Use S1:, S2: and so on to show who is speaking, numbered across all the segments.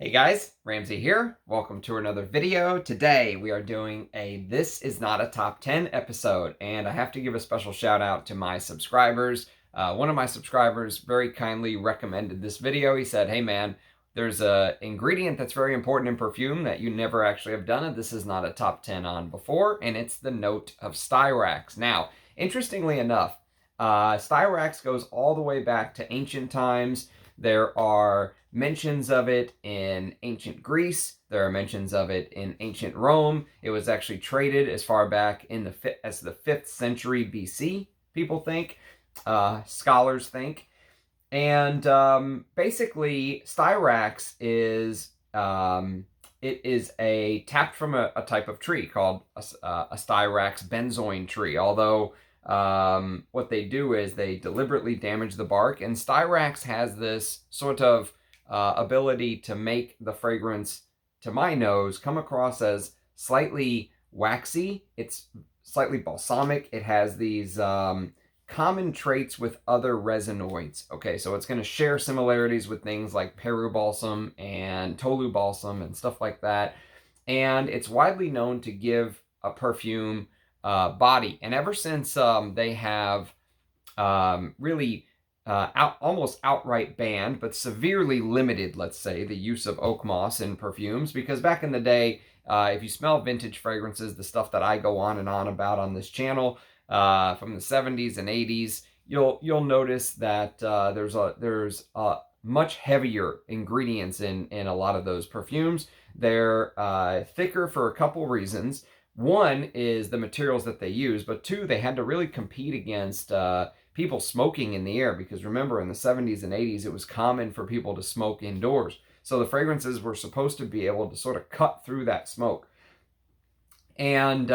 S1: Hey guys, Ramsey here. Welcome to another video. Today we are doing a This Is Not a Top 10 episode, and I have to give a special shout out to my subscribers. One of my subscribers very kindly recommended this video. He said, hey man, there's an ingredient that's very important in perfume that you never actually have done, and this is not a top 10 on before, and it's the note of Styrax. Now, interestingly enough, Styrax goes all the way back to ancient times. There are mentions of it in ancient Greece. There are mentions of it in ancient Rome. It was actually traded as far back in as the 5th century BC, people think, scholars think. And basically, Styrax is it is tapped from a type of tree called a Styrax benzoin tree. Although what they do is they deliberately damage the bark, and Styrax has this sort of ability to make the fragrance, to my nose, come across as slightly waxy. It's slightly balsamic. It has these common traits with other resinoids. Okay, so it's going to share similarities with things like Peru balsam and Tolu balsam and stuff like that. And it's widely known to give a perfume body. And ever since they have really almost outright banned, but severely limited, let's say, the use of oak moss in perfumes, because back in the day, if you smell vintage fragrances, the stuff that I go on and on about on this channel from the 70s and 80s, you'll notice that there's much heavier ingredients in a lot of those perfumes. They're thicker for a couple reasons. One is the materials that they use, but two, they had to really compete against people smoking in the air, because remember, in the 70s and 80s, it was common for people to smoke indoors. So the fragrances were supposed to be able to sort of cut through that smoke. And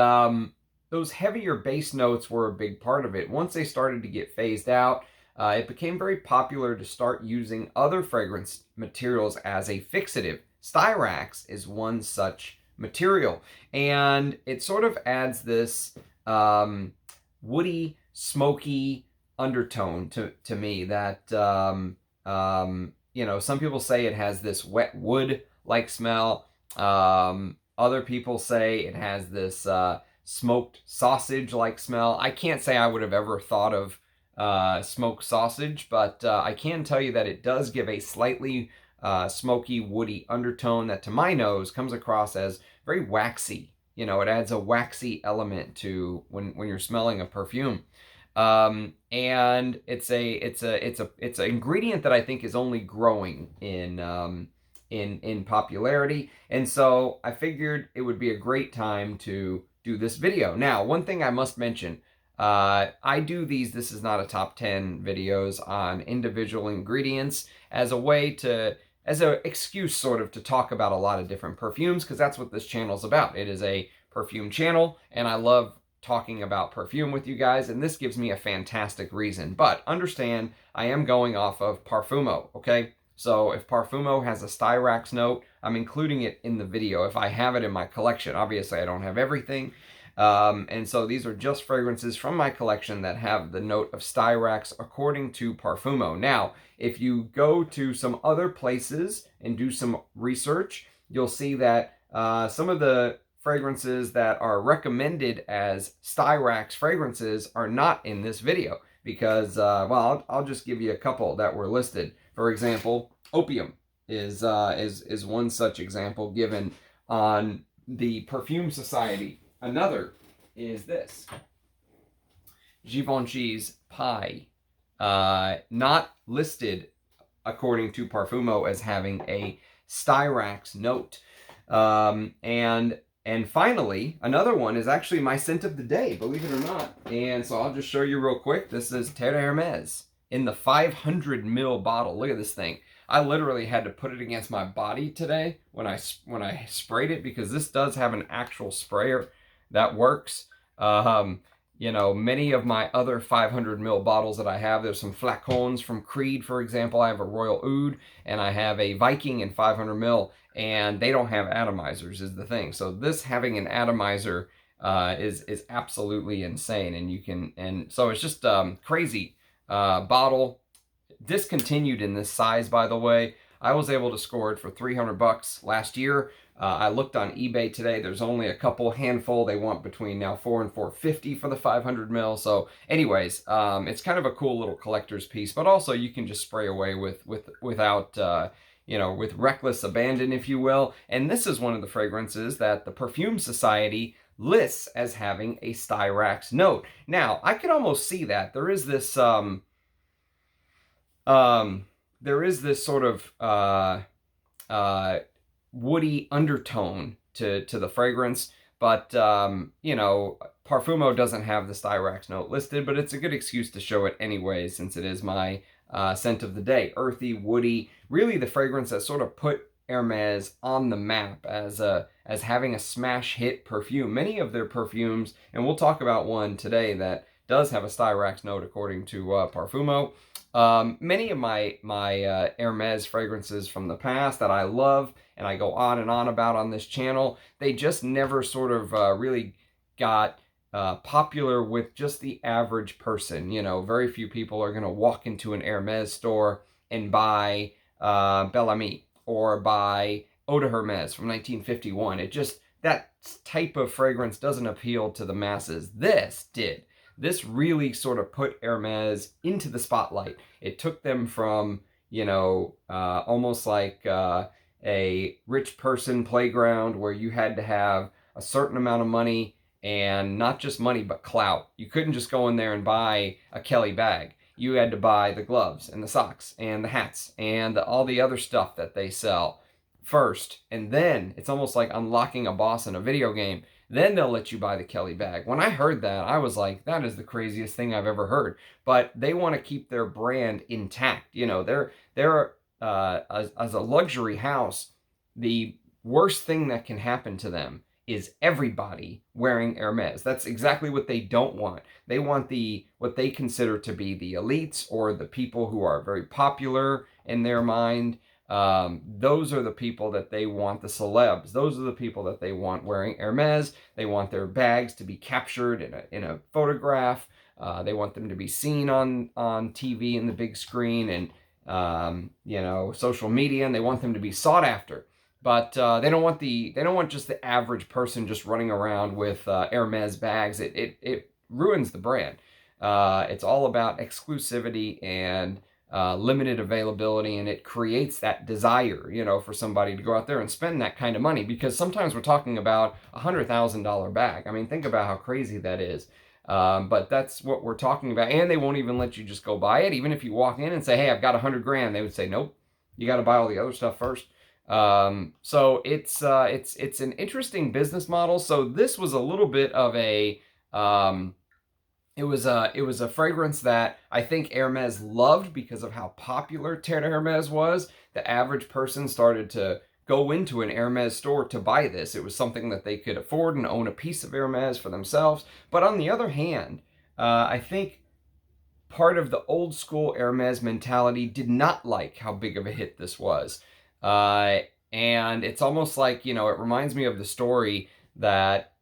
S1: those heavier base notes were a big part of it. Once they started to get phased out, it became very popular to start using other fragrance materials as a fixative. Styrax is one such material, and it sort of adds this woody, smoky undertone to me that you know, some people say it has this wet wood like smell. Other people say it has this smoked sausage like smell. I can't say I would have ever thought of smoked sausage, but I can tell you that it does give a slightly smoky, woody undertone that, to my nose, comes across as very waxy. You know, it adds a waxy element to when you're smelling a perfume. And it's an ingredient that I think is only growing in popularity. And so I figured it would be a great time to do this video. Now, one thing I must mention, I do these This Is Not a Top 10 videos on individual ingredients as a way to, as an excuse sort of to talk about a lot of different perfumes, because that's what this channel is about. It is a perfume channel, and I love talking about perfume with you guys, and this gives me a fantastic reason. But understand, I am going off of Parfumo, okay? So if Parfumo has a Styrax note, I'm including it in the video if I have it in my collection. Obviously, I don't have everything. And so these are just fragrances from my collection that have the note of Styrax according to Parfumo. Now, if you go to some other places and do some research, you'll see that some of the fragrances that are recommended as Styrax fragrances are not in this video, because, well, I'll just give you a couple that were listed. For example, opium is one such example given on the Perfume Society. Another is this, Givenchy's Pie, not listed according to Parfumo as having a Styrax note. And finally, another one is actually my scent of the day, believe it or not. And so I'll just show you real quick. This is Terre Hermes in the 500 ml bottle. Look at this thing. I literally had to put it against my body today when I sprayed it, because this does have an actual sprayer that works. You know, many of my other 500 ml bottles that I have, there's some flacons from Creed, for example. I have a Royal Oud, and I have a Viking in 500 ml, and they don't have atomizers, is the thing. So this having an atomizer is absolutely insane, and so it's just crazy. Bottle discontinued in this size, by the way. I was able to score it for 300 bucks last year. I looked on eBay today. There's only a couple handful. They want between now $400 and $450 for the 500 mil. So anyways, it's kind of a cool little collector's piece, but also you can just spray away without, with reckless abandon, if you will. And this is one of the fragrances that the Perfume Society lists as having a Styrax note. Now, I could almost see that. There is this, sort of, woody undertone to the fragrance, but Parfumo doesn't have the Styrax note listed, but it's a good excuse to show it anyway, since it is my scent of the day. Earthy, woody, really the fragrance that sort of put Hermes on the map as having a smash hit perfume. Many of their perfumes, and we'll talk about one today that does have a Styrax note according to Parfumo. Many of my Hermes fragrances from the past that I love and I go on and on about on this channel, they just never sort of really got popular with just the average person. Very few people are going to walk into an Hermes store and buy Bel Ami or buy Eau de Hermes from 1951. It just, that type of fragrance doesn't appeal to the masses. This did. This really sort of put Hermes into the spotlight. It took them from, almost like a rich person playground where you had to have a certain amount of money, and not just money, but clout. You couldn't just go in there and buy a Kelly bag. You had to buy the gloves and the socks and the hats and all the other stuff that they sell first. And then it's almost like unlocking a boss in a video game. Then they'll let you buy the Kelly bag. When I heard that, I was like, that is the craziest thing I've ever heard. But they want to keep their brand intact. They're as a luxury house, the worst thing that can happen to them is everybody wearing Hermes. That's exactly what they don't want. They want what they consider to be the elites, or the people who are very popular in their mind. Those are the people that they want, the celebs. Those are the people that they want wearing Hermes. They want their bags to be captured in a photograph. They want them to be seen on TV in the big screen and social media, and they want them to be sought after. But they don't want just the average person just running around with Hermes bags. It ruins the brand. It's all about exclusivity and limited availability, and it creates that desire, for somebody to go out there and spend that kind of money, because sometimes we're talking about $100,000 bag. I mean, think about how crazy that is. But that's what we're talking about, and they won't even let you just go buy it. Even if you walk in and say, "Hey, I've got 100 grand," they would say, "Nope, you got to buy all the other stuff first." So it's an interesting business model. So this was a little bit of a it was a fragrance that I think Hermes loved because of how popular Terre de Hermes was. The average person started to go into an Hermes store to buy this. It was something that they could afford and own a piece of Hermes for themselves. But on the other hand, I think part of the old school Hermes mentality did not like how big of a hit this was. And it's almost like, it reminds me of the story that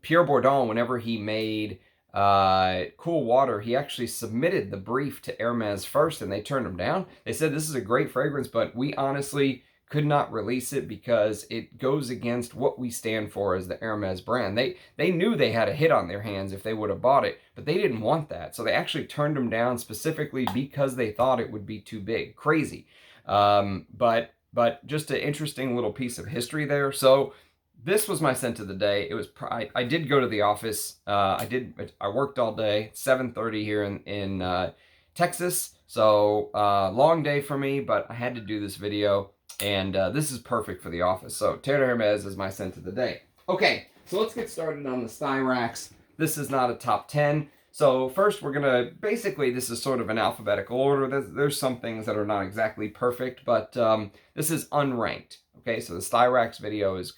S1: Pierre Bourdon, whenever he made Cool Water, he actually submitted the brief to Hermes first, and they turned him down. They said, "This is a great fragrance, but we honestly could not release it because it goes against what we stand for as the Hermes brand." They knew they had a hit on their hands if they would have bought it, but they didn't want that. So they actually turned him down specifically because they thought it would be too big. Crazy. But just an interesting little piece of history there. So this was my scent of the day. It was I did go to the office. I worked all day. 7:30 here in Texas. So long day for me, but I had to do this video, and this is perfect for the office. So Terre de Hermes is my scent of the day. Okay, so let's get started on the Styrax. This is not a top 10. So first we're gonna, basically this is sort of an alphabetical order. There's some things that are not exactly perfect, but this is unranked. Okay, so the Styrax video is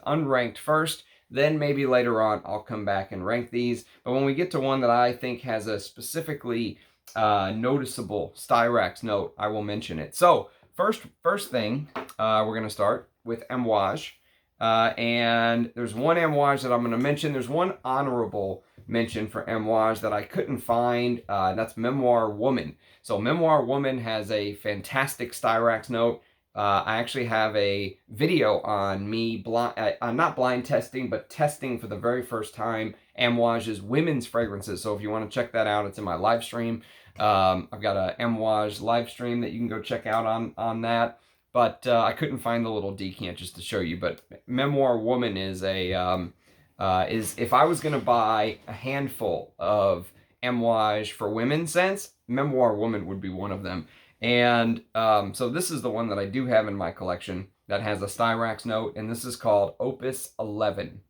S1: unranked first, then maybe later on I'll come back and rank these. But when we get to one that I think has a specifically noticeable Styrax note, I will mention it. So first thing, we're gonna start with Amouage. And there's one Amouage that I'm gonna mention. There's one honorable mention for Amouage that I couldn't find. That's Memoir Woman. So Memoir Woman has a fantastic Styrax note. I actually have a video on me, not blind testing, but testing for the very first time Amouage's women's fragrances. So if you want to check that out, it's in my live stream. I've got a Amouage live stream that you can go check out on that. But I couldn't find the little decant just to show you. But Memoir Woman is if I was going to buy a handful of Amouage for women's scents, Memoir Woman would be one of them. And so this is the one that I do have in my collection that has a Styrax note, and this is called Opus 11.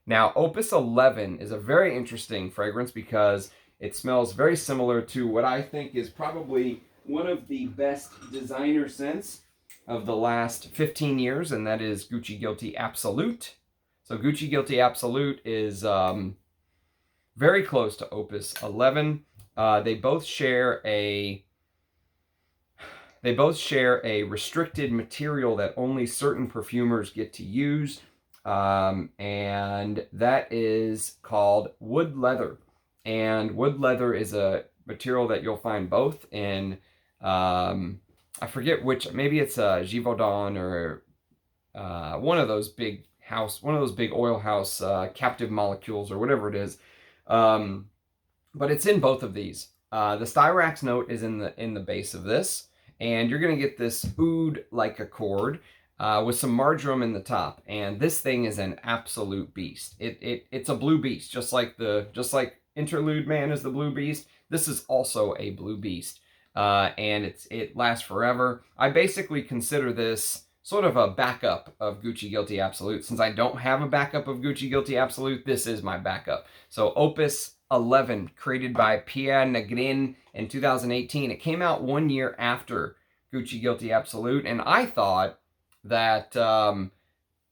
S1: Now, Opus 11 is a very interesting fragrance because it smells very similar to what I think is probably one of the best designer scents of the last 15 years, and that is Gucci Guilty Absolute. So Gucci Guilty Absolute is very close to Opus 11. They both share a restricted material that only certain perfumers get to use, and that is called wood leather. And wood leather is a material that you'll find both in, I forget which, maybe it's Givaudan or one of those big oil house captive molecules or whatever it is. But it's in both of these. The Styrax note is in the base of this. And you're going to get this oud-like accord with some marjoram in the top. And this thing is an absolute beast. It's a blue beast, just like Interlude Man is the blue beast. This is also a blue beast. And it lasts forever. I basically consider this sort of a backup of Gucci Guilty Absolute. Since I don't have a backup of Gucci Guilty Absolute, this is my backup. So Opus 11, created by Pierre Negrin in 2018. It came out 1 year after Gucci Guilty Absolute, and I thought that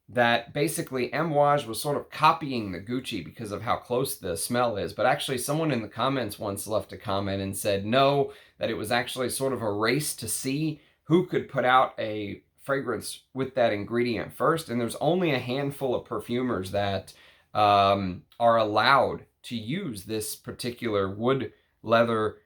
S1: that basically Amouage was sort of copying the Gucci because of how close the smell is. But actually, someone in the comments once left a comment and said no, that it was actually sort of a race to see who could put out a fragrance with that ingredient first. And there's only a handful of perfumers that are allowed to use this particular wood leather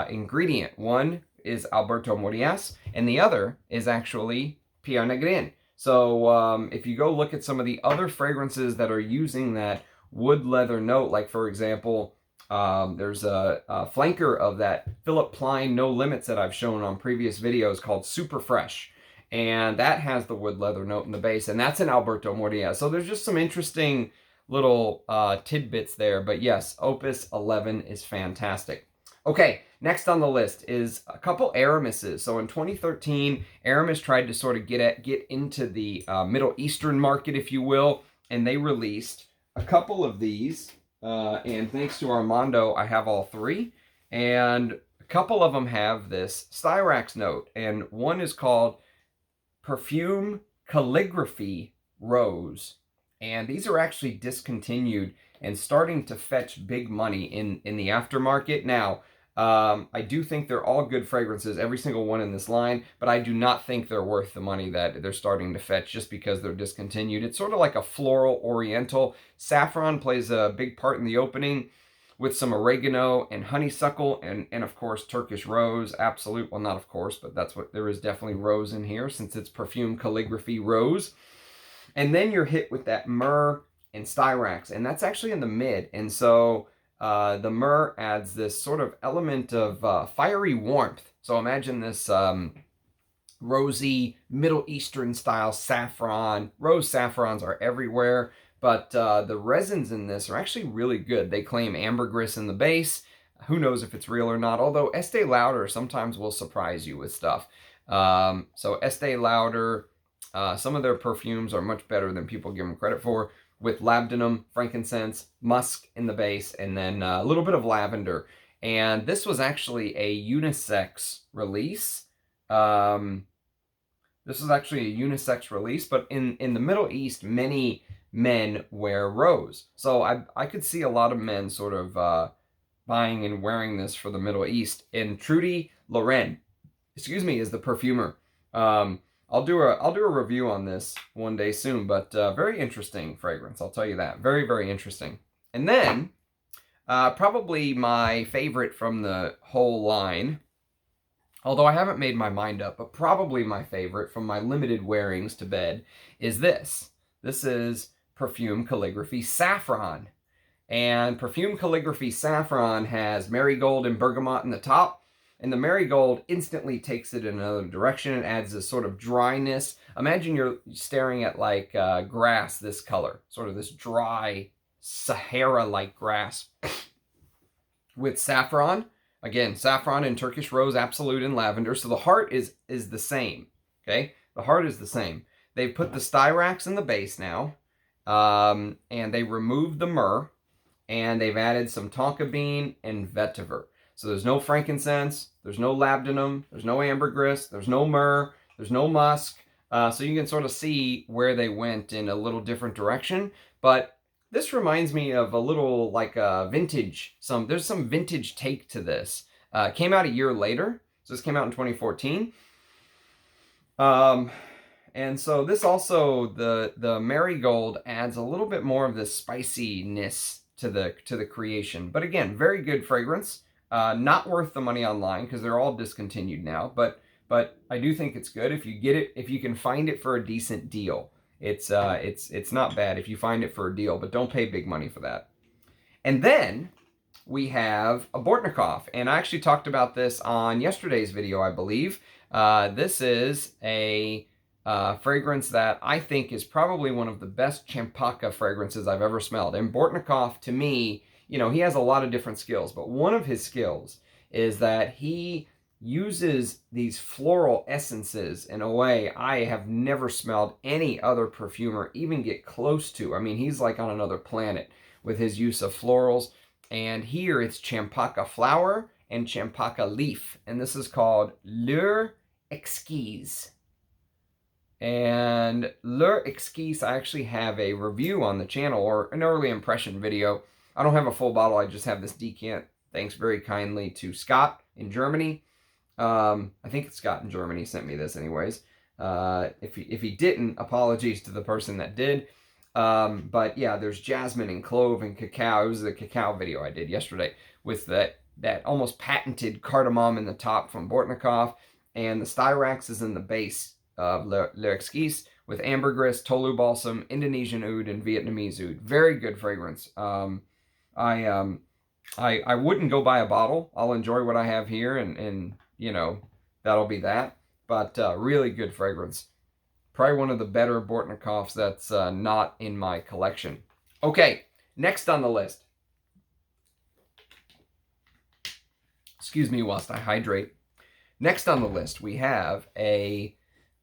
S1: ingredient. One is Alberto Morillas, and the other is actually Pierre Negrin. So if you go look at some of the other fragrances that are using that wood leather note, like for example, there's a flanker of that Philip Plein No Limits that I've shown on previous videos called Super Fresh. And that has the wood leather note in the base, and that's an Alberto Morillas. So there's just some interesting little tidbits there. But yes, Opus 11 is fantastic. Okay, next on the list is a couple Aramises. So in 2013, Aramis tried to sort of get into the Middle Eastern market, if you will, and they released a couple of these. And thanks to Armando, I have all three. And a couple of them have this Styrax note, and one is called Perfume Calligraphy Rose. And these are actually discontinued and starting to fetch big money in the aftermarket. Now, I do think they're all good fragrances, every single one in this line, but I do not think they're worth the money that they're starting to fetch just because they're discontinued. It's sort of like a floral oriental. Saffron plays a big part in the opening with some oregano and honeysuckle and of course Turkish rose. Absolute, well, not of course, but that's what there is, definitely rose in here since it's Perfume Calligraphy Rose. And then you're hit with that myrrh and Styrax, and that's actually in the mid. And so the myrrh adds this sort of element of fiery warmth. So imagine this rosy Middle Eastern style saffron. Rose saffrons are everywhere, but the resins in this are actually really good. They claim ambergris in the base. Who knows if it's real or not, although Estee Lauder sometimes will surprise you with stuff. So Estee Lauder, some of their perfumes are much better than people give them credit for, with labdanum, frankincense, musk in the base, and then a little bit of lavender. And this was actually a unisex release. This is actually a unisex release, but in the Middle East, many men wear rose. So I could see a lot of men sort of buying and wearing this for the Middle East. And Trudy Loren, is the perfumer. I'll do a review on this one day soon, but very interesting fragrance, I'll tell you that. Very, very interesting. And then Probably my favorite from the whole line. Although I haven't made my mind up, but probably my favorite from my limited wearings to bed is this. This is Perfume Calligraphy Saffron. And Perfume Calligraphy Saffron has marigold and bergamot in the top. And the marigold instantly takes it in another direction. It adds this sort of dryness. Imagine you're staring at like grass this color. Sort of this dry, Sahara-like grass. With saffron. Again, saffron and Turkish rose absolute and lavender. So the heart is the same. Okay? The heart is the same. They've put the Styrax in the base now. And they removed the myrrh. And they've added some tonka bean and vetiver. So there's no frankincense, there's no labdanum, there's no ambergris, there's no myrrh, there's no musk. So you can sort of see where they went in a little different direction. But this reminds me of a little like a vintage, there's some vintage take to this. Came out a year later. So this came out in 2014. And so this also, the marigold adds a little bit more of this spiciness to the creation. But again, very good fragrance. Not worth the money online because they're all discontinued now. But I do think it's good if you get it, if you can find it for a decent deal. It's not bad if you find it for a deal, but don't pay big money for that. And then we have a Bortnikov, and I actually talked about this on yesterday's video, I believe. This is a fragrance that I think is probably one of the best Champaka fragrances I've ever smelled. And Bortnikov, to me, you know, he has a lot of different skills, but one of his skills is that he uses these floral essences in a way I have never smelled any other perfumer even get close to. I mean, he's like on another planet with his use of florals. And here it's Champaka flower and Champaka leaf. And this is called Bleu Exquise. And Bleu Exquise, I actually have a review on the channel, or an early impression video. I don't have a full bottle, I just have this decant. Thanks very kindly to Scott in Germany. I think it's Scott in Germany sent me this anyways. If he didn't, apologies to the person that did. But yeah, there's jasmine and clove and cacao. It was the cacao video I did yesterday with that almost patented cardamom in the top from Bortnikov. And the Styrax is in the base of Le Exquise with ambergris, Tolu balsam, Indonesian oud, and Vietnamese oud. Very good fragrance. I wouldn't go buy a bottle. I'll enjoy what I have here, and you know, that'll be that. But really good fragrance. Probably one of the better Bortnikovs that's not in my collection. Okay, next on the list. Excuse me whilst I hydrate. Next on the list, we have a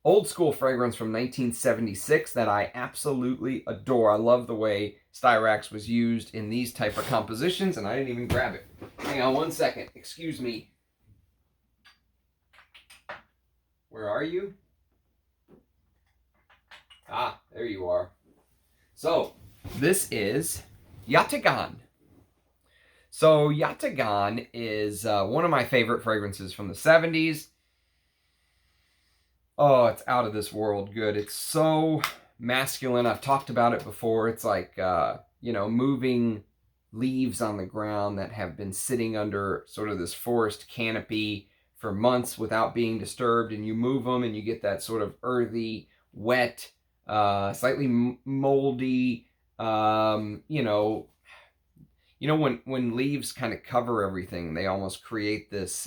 S1: old school fragrance from 1976 that I absolutely adore. I love the way Styrax was used in these type of compositions, and I didn't even grab it. Hang on one second. Excuse me. Where are you? Ah, there you are. So, this is Yatagan. So, Yatagan is one of my favorite fragrances from the 70s. Oh, it's out of this world good. It's so masculine. I've talked about it before. It's like, you know, moving leaves on the ground that have been sitting under sort of this forest canopy for months without being disturbed, and you move them and you get that sort of earthy, wet, slightly moldy, you know, when leaves kind of cover everything, they almost create this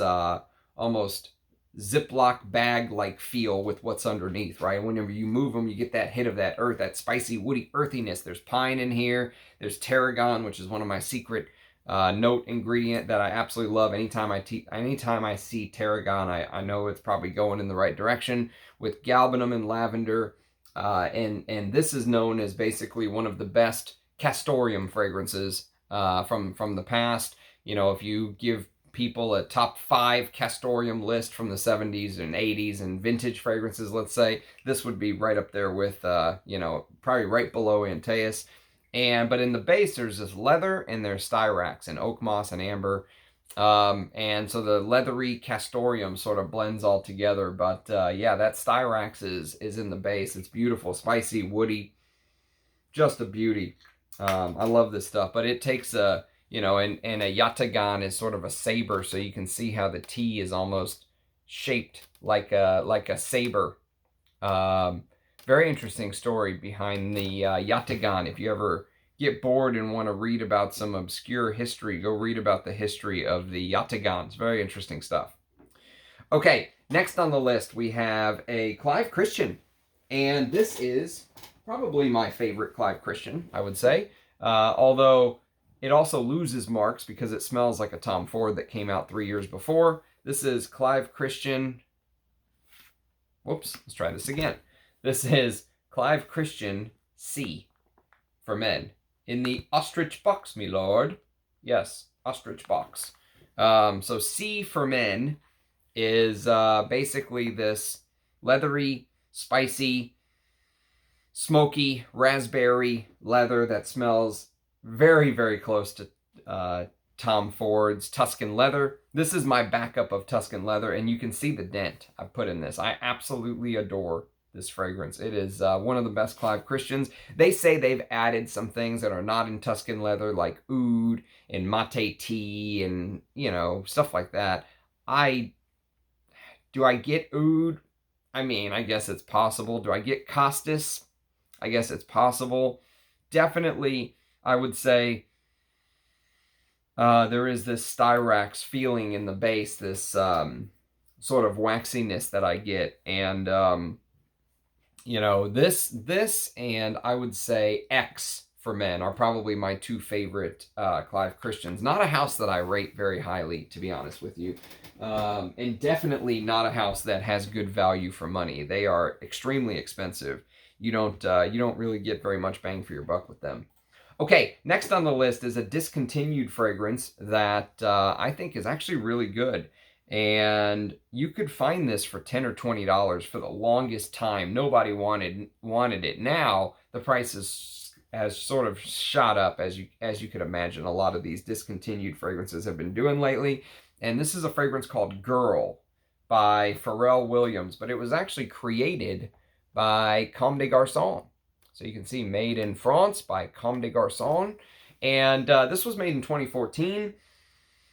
S1: almost Ziploc bag-like feel with what's underneath, right? Whenever you move them, you get that hit of that earth, that spicy, woody earthiness. There's pine in here. There's tarragon, which is one of my secret note ingredient that I absolutely love. Anytime I see tarragon, I know it's probably going in the right direction, with galbanum and lavender. And this is known as basically one of the best castoreum fragrances from the past. You know, if you give people a top 5 castoreum list from the 70s and 80s and vintage fragrances, let's say, this would be right up there with, you know, probably right below Antaeus. But in the base, there's this leather, and there's Styrax and oak moss and amber. And so the leathery castoreum sort of blends all together. But yeah, that Styrax is in the base. It's beautiful, spicy, woody, just a beauty. I love this stuff. But it takes a you know, and a Yatagan is sort of a saber, so you can see how the T is almost shaped like a saber. Very interesting story behind the Yatagan. If you ever get bored and want to read about some obscure history, go read about the history of the Yatagans. Very interesting stuff. Okay, next on the list we have a Clive Christian, and this is probably my favorite Clive Christian, I would say, although it also loses marks because it smells like a Tom Ford that came out 3 years before. This is Clive Christian. Whoops, let's try this again. This is Clive Christian C for men in the ostrich box, me lord. Yes, ostrich box. So C for men is basically this leathery, spicy, smoky raspberry leather that smells very, very close to Tom Ford's Tuscan leather. This is my backup of Tuscan leather, and you can see the dent I put in this. I absolutely adore this fragrance. It is one of the best Clive Christians. They say they've added some things that are not in Tuscan leather, like oud and mate tea and, you know, stuff like that. Do I get oud? I mean, I guess it's possible. Do I get costus? I guess it's possible. Definitely, I would say there is this Styrax feeling in the base, this sort of waxiness that I get. And, you know, this and I would say X for men are probably my two favorite Clive Christians. Not a house that I rate very highly, to be honest with you. And definitely not a house that has good value for money. They are extremely expensive. You don't really get very much bang for your buck with them. Okay, next on the list is a discontinued fragrance that I think is actually really good. And you could find this for $10 or $20 for the longest time. Nobody wanted it. Now the price has sort of shot up, as you could imagine. A lot of these discontinued fragrances have been doing lately. And this is a fragrance called Girl by Pharrell Williams, but it was actually created by Comme des Garcons. So you can see made in France by Comme des Garcons. And this was made in 2014.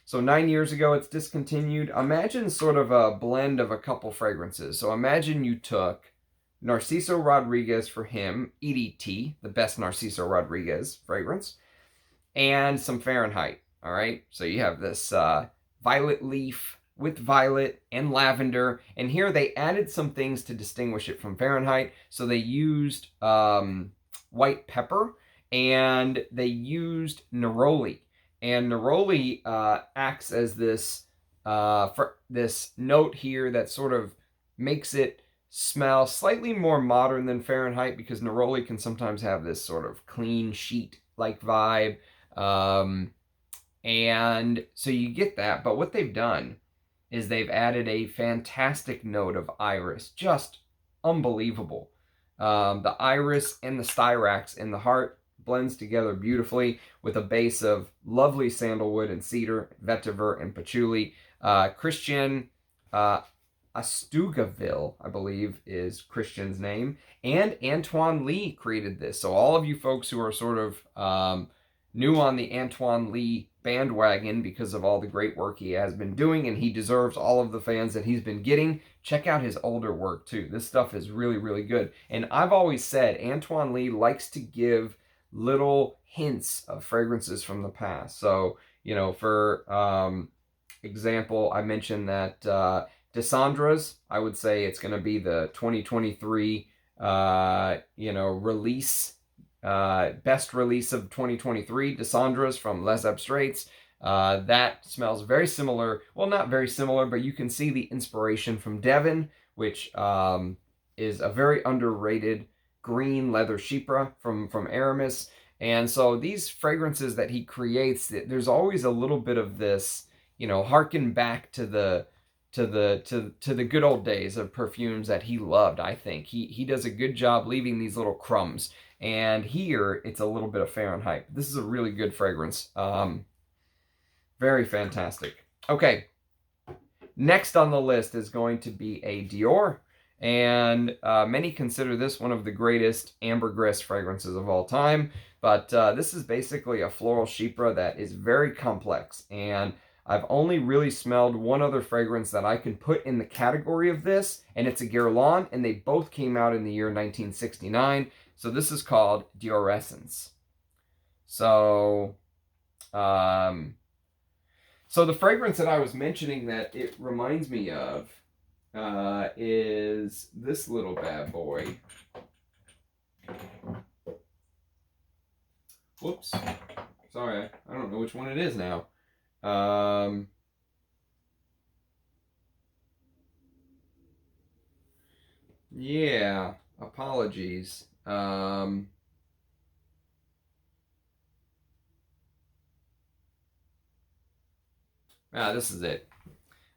S1: So 9 years ago, it's discontinued. Imagine sort of a blend of a couple fragrances. So imagine you took Narciso Rodriguez for him, EDT, the best Narciso Rodriguez fragrance, and some Fahrenheit. All right. So you have this violet leaf with violet and lavender. And here they added some things to distinguish it from Fahrenheit. So they used white pepper and they used neroli. And neroli acts as this this note here that sort of makes it smell slightly more modern than Fahrenheit, because neroli can sometimes have this sort of clean sheet-like vibe. And so you get that. But what they've done is they've added a fantastic note of iris. Just unbelievable. The iris and the Styrax in the heart blends together beautifully with a base of lovely sandalwood and cedar, vetiver and patchouli. Christian Astugaville, I believe, is Christian's name. And Antoine Lee created this. So all of you folks who are sort of new on the Antoine Lee bandwagon because of all the great work he has been doing, and he deserves all of the fans that he's been getting, check out his older work too. This stuff is really, really good. And I've always said Antoine Lee likes to give little hints of fragrances from the past. So, you know, for example, I mentioned that Dessandra's, I would say it's going to be the 2023, release, best release of 2023, Dessandra's from Les Abstraits. That smells very similar. Well, not very similar, but you can see the inspiration from Devon, which is a very underrated green leather chypre from Aramis. And so these fragrances that he creates, there's always a little bit of this, you know, harken back to the good old days of perfumes that he loved. I think he does a good job leaving these little crumbs. And here it's a little bit of Fahrenheit. This is a really good fragrance. Very fantastic. Okay. Next on the list is going to be a Dior. And many consider this one of the greatest ambergris fragrances of all time. But this is basically a floral chypre that is very complex. And I've only really smelled one other fragrance that I can put in the category of this, and it's a Guerlain, and they both came out in the year 1969. So this is called Dioressence. So, so the fragrance that I was mentioning that it reminds me of is this little bad boy. Whoops. Sorry, I don't know which one it is now. Yeah, apologies. This is it.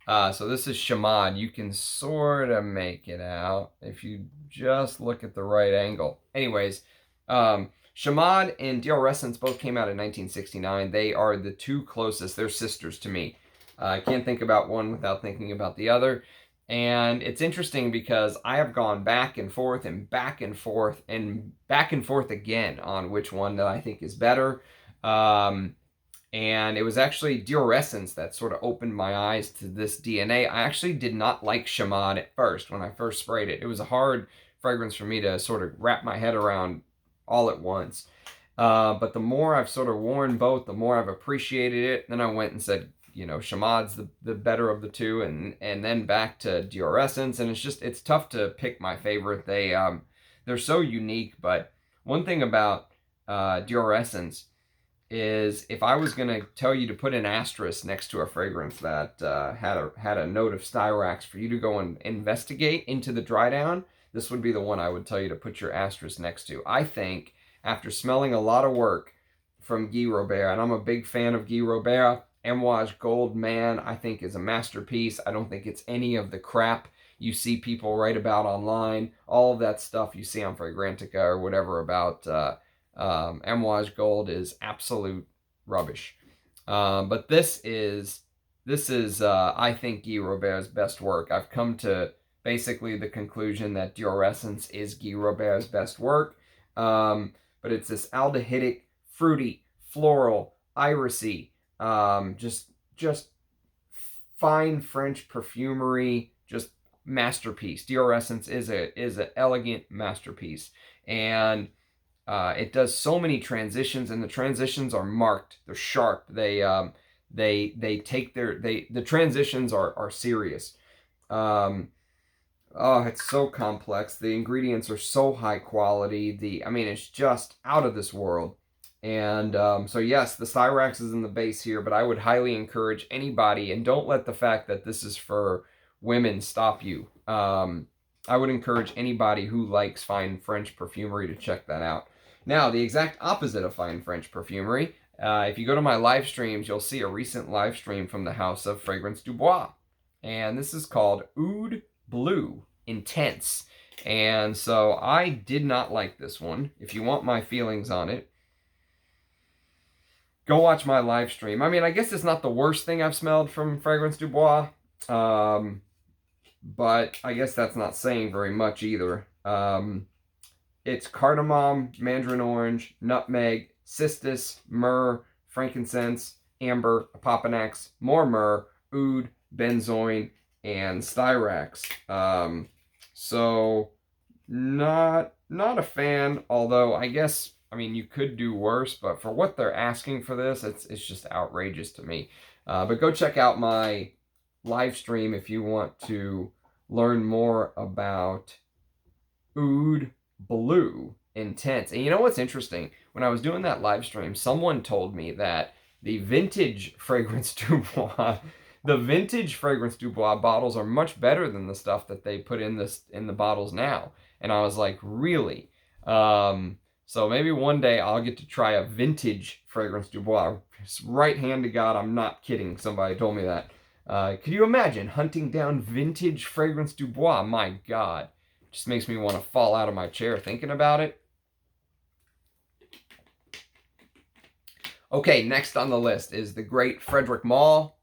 S1: So this is Chamade. You can sort of make it out if you just look at the right angle. Anyways, Chamade and Dioressence both came out in 1969. They are the two closest. They're sisters to me. I can't think about one without thinking about the other. And it's interesting because I have gone back and forth and back and forth and back and forth again on which one that I think is better. And it was actually Dioressence that sort of opened my eyes to this DNA. I actually did not like Chamade at first when I first sprayed it. It was a hard fragrance for me to sort of wrap my head around all at once. But the more I've sort of worn both, the more I've appreciated it. Then I went and said, you know, Chamade's the better of the two, and then back to Dioressence. And it's tough to pick my favorite. They're so unique. But one thing about Dioressence is if I was going to tell you to put an asterisk next to a fragrance that had a note of Styrax for you to go and investigate into the dry down, this would be the one I would tell you to put your asterisk next to. I think after smelling a lot of work from Guy Robert, and I'm a big fan of Guy Robert, Amouage Gold Man I think is a masterpiece. I don't think it's any of the crap you see people write about online. All of that stuff you see on Fragrantica or whatever about Amouage Gold is absolute rubbish. But this is I think Guy Robert's best work. I've come to basically the conclusion that Dioressence is Guy Robert's best work. But it's this aldehydic, fruity, floral, irisy, just fine French perfumery, just masterpiece. Dioressence is an elegant masterpiece. And it does so many transitions, and the transitions are marked. They're sharp. The transitions are serious. Oh, it's so complex. The ingredients are so high quality. I mean, it's just out of this world. And so yes, the Styrax is in the base here, but I would highly encourage anybody, and don't let the fact that this is for women stop you. I would encourage anybody who likes fine French perfumery to check that out. Now, the exact opposite of fine French perfumery, if you go to my live streams, you'll see a recent live stream from the house of Fragrance du Bois. And this is called Oud Blue Intense. And so I did not like this one. If you want my feelings on it, go watch my live stream. I mean, I guess it's not the worst thing I've smelled from Fragrance du Bois. But I guess that's not saying very much either. It's cardamom, mandarin orange, nutmeg, cistus, myrrh, frankincense, amber, apopanax, more myrrh, oud, benzoin, and Styrax. So not a fan, although I guess, I mean, you could do worse, but for what they're asking for this, it's just outrageous to me. But go check out my live stream if you want to learn more about Oud Blue Intense. And you know what's interesting? When I was doing that live stream, someone told me that the vintage Fragrance du Bois, bottles are much better than the stuff that they put in the bottles now. And I was like, really? So maybe one day I'll get to try a vintage Fragrance du Bois. Right hand to God, I'm not kidding. Somebody told me that. Could you imagine hunting down vintage Fragrance du Bois? My God. Just makes me want to fall out of my chair thinking about it. Okay, next on the list is the great Frederic Malle,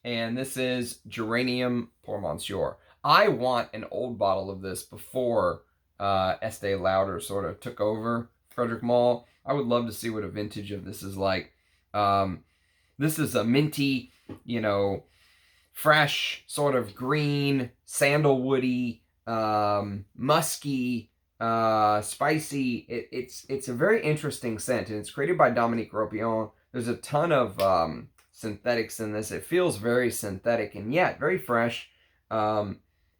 S1: and this is Geranium Monsieur. I want an old bottle of this before Estee Lauder sort of took over Frederick Mall. I would love to see what a vintage of this is like. This is a minty, you know, fresh, sort of green, sandalwoody, musky, spicy. It's a very interesting scent, and it's created by Dominique Ropion. There's a ton of synthetics in this. It feels very synthetic and yet very fresh.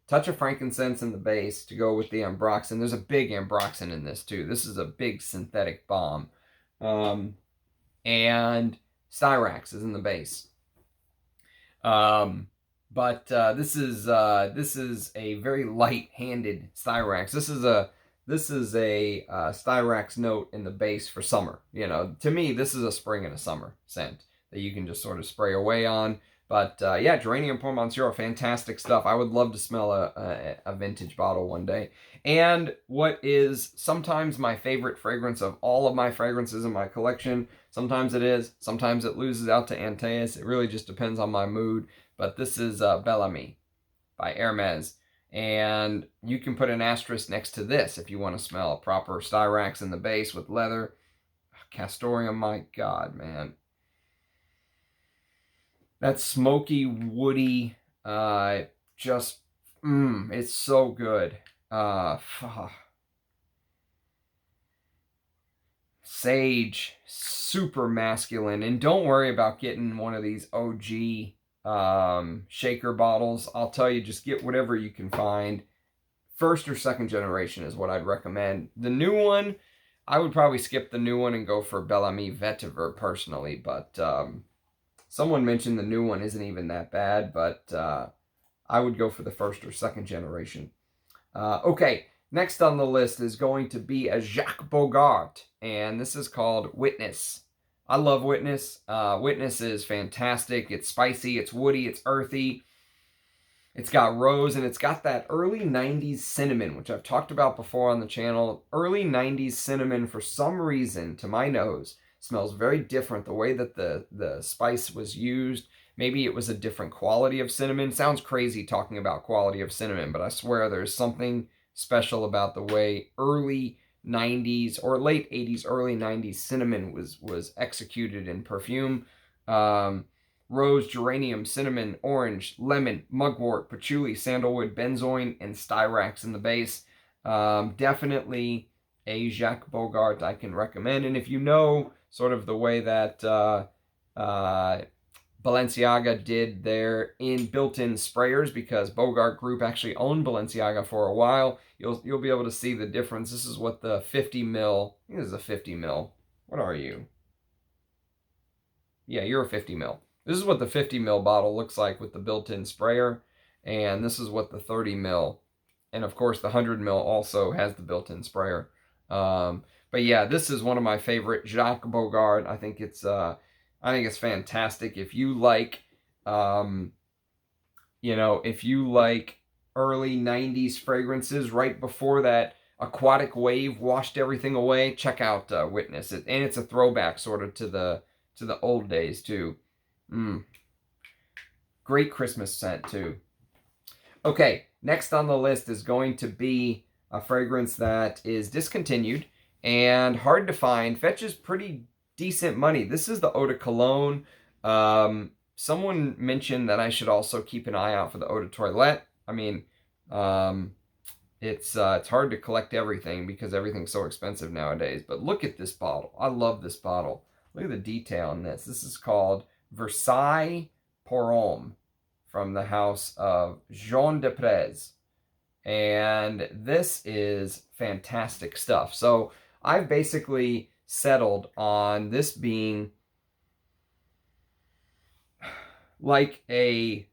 S1: Touch of frankincense in the base to go with the ambroxan. There's a big ambroxan in this too. This is a big synthetic bomb. And Styrax is in the base. But this is a very light-handed Styrax. This is a Styrax note in the base for summer. You know, to me, this is a spring and a summer scent that you can just sort of spray away on. But yeah, Geranium Monsieur, fantastic stuff. I would love to smell a vintage bottle one day. And what is sometimes my favorite fragrance of all of my fragrances in my collection, sometimes it is, sometimes it loses out to Antaeus. It really just depends on my mood. But this is Bel Ami by Hermes. And you can put an asterisk next to this if you want to smell a proper Styrax in the base with leather. Castoreum, my God, man. That smoky, woody, it's so good. Sage, super masculine. And don't worry about getting one of these OG shaker bottles. I'll tell you, just get whatever you can find. First or second generation is what I'd recommend. The new one, I would probably skip the new one and go for Bel Ami Vetiver personally, but someone mentioned the new one isn't even that bad, but I would go for the first or second generation. Okay, next on the list is going to be a Jacques Bogart, and this is called Witness. I love Witness. Witness is fantastic. It's spicy, it's woody, it's earthy. It's got rose, and it's got that early 90s cinnamon, which I've talked about before on the channel. Early 90s cinnamon, for some reason, to my nose, smells very different. The way that the spice was used, maybe it was a different quality of cinnamon. Sounds crazy talking about quality of cinnamon, but I swear there's something special about the way early 90s or late 80s, early 90s cinnamon was executed in perfume. Rose, geranium, cinnamon, orange, lemon, mugwort, patchouli, sandalwood, benzoin, and Styrax in the base. Definitely a Jacques Bogart I can recommend. And if you know sort of the way that Balenciaga did their built-in sprayers, because Bogart Group actually owned Balenciaga for a while, you'll be able to see the difference. This is what the 50 mil, I think this is a 50 mil. What are you? Yeah, you're a 50 mil. This is what the 50 mil bottle looks like with the built-in sprayer, and this is what the 30 mil, and of course the 100 mil also has the built-in sprayer. But yeah, this is one of my favorite Jacques Bogart. I think it's fantastic. If you like, if you like early 90s fragrances right before that aquatic wave washed everything away, check out Witness. And it's a throwback sort of to the old days too. Great Christmas scent too. Okay, next on the list is going to be a fragrance that is discontinued and hard to find, fetches pretty decent money. This is the Eau de Cologne. Someone mentioned that I should also keep an eye out for the Eau de Toilette. I mean, it's hard to collect everything because everything's so expensive nowadays. But look at this bottle. I love this bottle. Look at the detail in this. This is called Versailles Porum from the house of Jean de Prez. And this is fantastic stuff. So I've basically settled on this being like a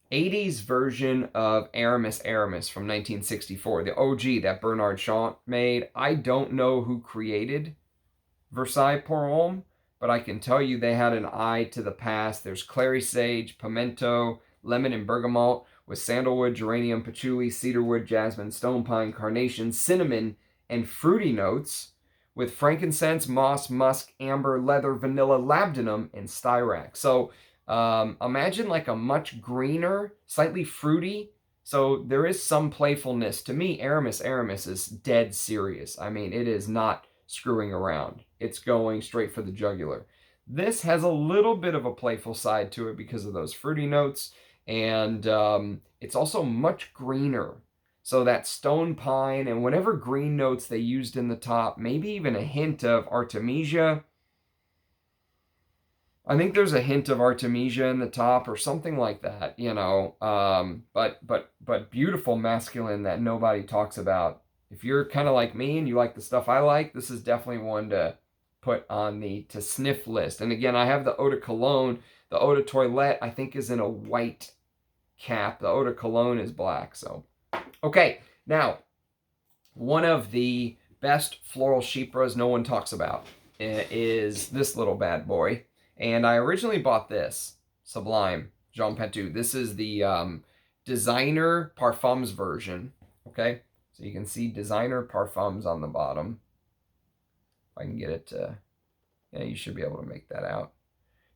S1: 80s version of Aramis from 1964, the OG that Bernard Chant made. I don't know who created Versailles Porum, but I can tell you they had an eye to the past. There's clary sage, pimento, lemon, and bergamot with sandalwood, geranium, patchouli, cedarwood, jasmine, stone pine, carnation, cinnamon, and fruity notes with frankincense, moss, musk, amber, leather, vanilla, labdanum, and Styrax. So imagine like a much greener, slightly fruity So there is some playfulness. To me, Aramis is dead serious. I mean, it is not screwing around. It's going straight for the jugular. This has a little bit of a playful side to it because of those fruity notes, and it's also much greener. So that stone pine and whatever green notes they used in the top, maybe even a hint of Artemisia. I think there's a hint of Artemisia in the top or something like that, you know. But beautiful masculine that nobody talks about. If you're kind of like me and you like the stuff I like, this is definitely one to put on the to sniff list. And again, I have the Eau de Cologne. The Eau de Toilette, I think, is in a white cap. The Eau de Cologne is black. So, okay. Now, one of the best floral chypres no one talks about is this little bad boy. And I originally bought this, Sublime, Jean Patou. This is the Designer Parfums version, okay? So you can see Designer Parfums on the bottom. If I can get it to, yeah, you should be able to make that out.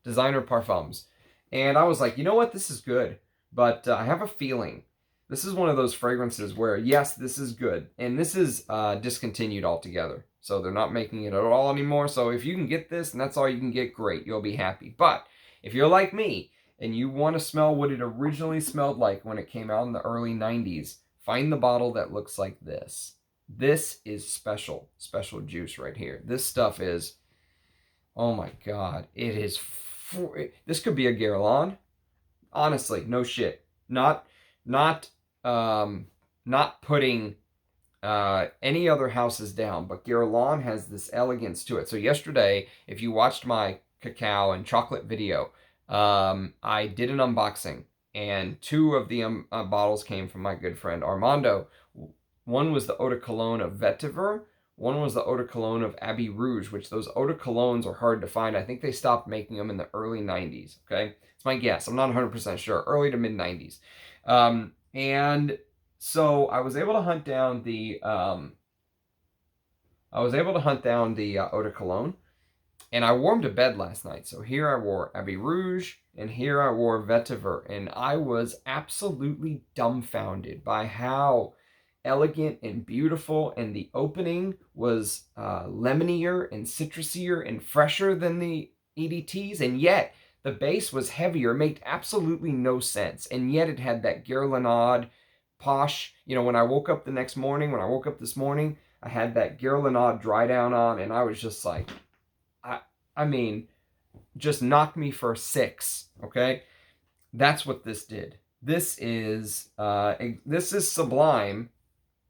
S1: Designer Parfums. And I was like, you know what? This is good. But I have a feeling this is one of those fragrances where, yes, this is good. And this is discontinued altogether. So they're not making it at all anymore. So if you can get this and that's all you can get, great. You'll be happy. But if you're like me and you want to smell what it originally smelled like when it came out in the early 90s, find the bottle that looks like this. This is special juice right here. This stuff is, oh my God. It is, this could be a Guerlain. Honestly, no shit. Not putting any other houses down, but Guerlain has this elegance to it. So yesterday, if you watched my cacao and chocolate video, I did an unboxing, and two of the bottles came from my good friend Armando. One was the Eau de Cologne of Vetiver. One was the Eau de Cologne of Abbey Rouge, which those Eau de Colognes are hard to find. I think they stopped making them in the early 90s, okay? It's my guess. I'm not 100% sure. Early to mid 90s. And so I was able to hunt down the Eau de Cologne, and I wore them to bed last night. So here I wore Abbey Rouge, and here I wore Vetiver, and I was absolutely dumbfounded by how elegant and beautiful, and the opening was lemonier and citrusier and fresher than the EDTs, and yet the base was heavier. It made absolutely no sense, and yet it had that Guerlain posh. You know, when I woke up this morning, I had that Guerlain dry down on, and I was just like, I mean, just knocked me for 6, okay? That's what this did. This is Sublime,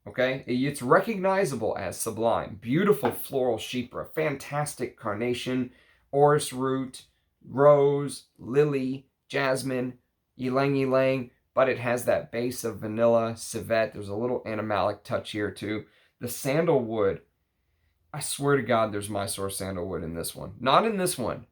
S1: okay? It's recognizable as Sublime. Beautiful floral chypre, fantastic carnation, orris root, rose, lily, jasmine, ylang ylang, but it has that base of vanilla, civet. There's a little animalic touch here too. The sandalwood, I swear to God, there's Mysore sandalwood in this one. Not in this one,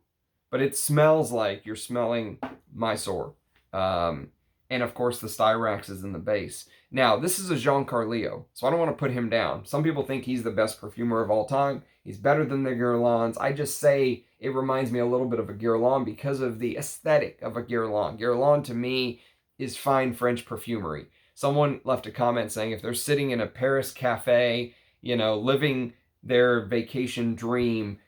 S1: but it smells like you're smelling Mysore. And of course, the Styrax is in the base. Now, this is a Jean Carleo, so I don't want to put him down. Some people think he's the best perfumer of all time. He's better than the Guerlains. I just say it reminds me a little bit of a Guerlain because of the aesthetic of a Guerlain. Guerlain, to me, is fine French perfumery. Someone left a comment saying if they're sitting in a Paris cafe, you know, living their vacation dream,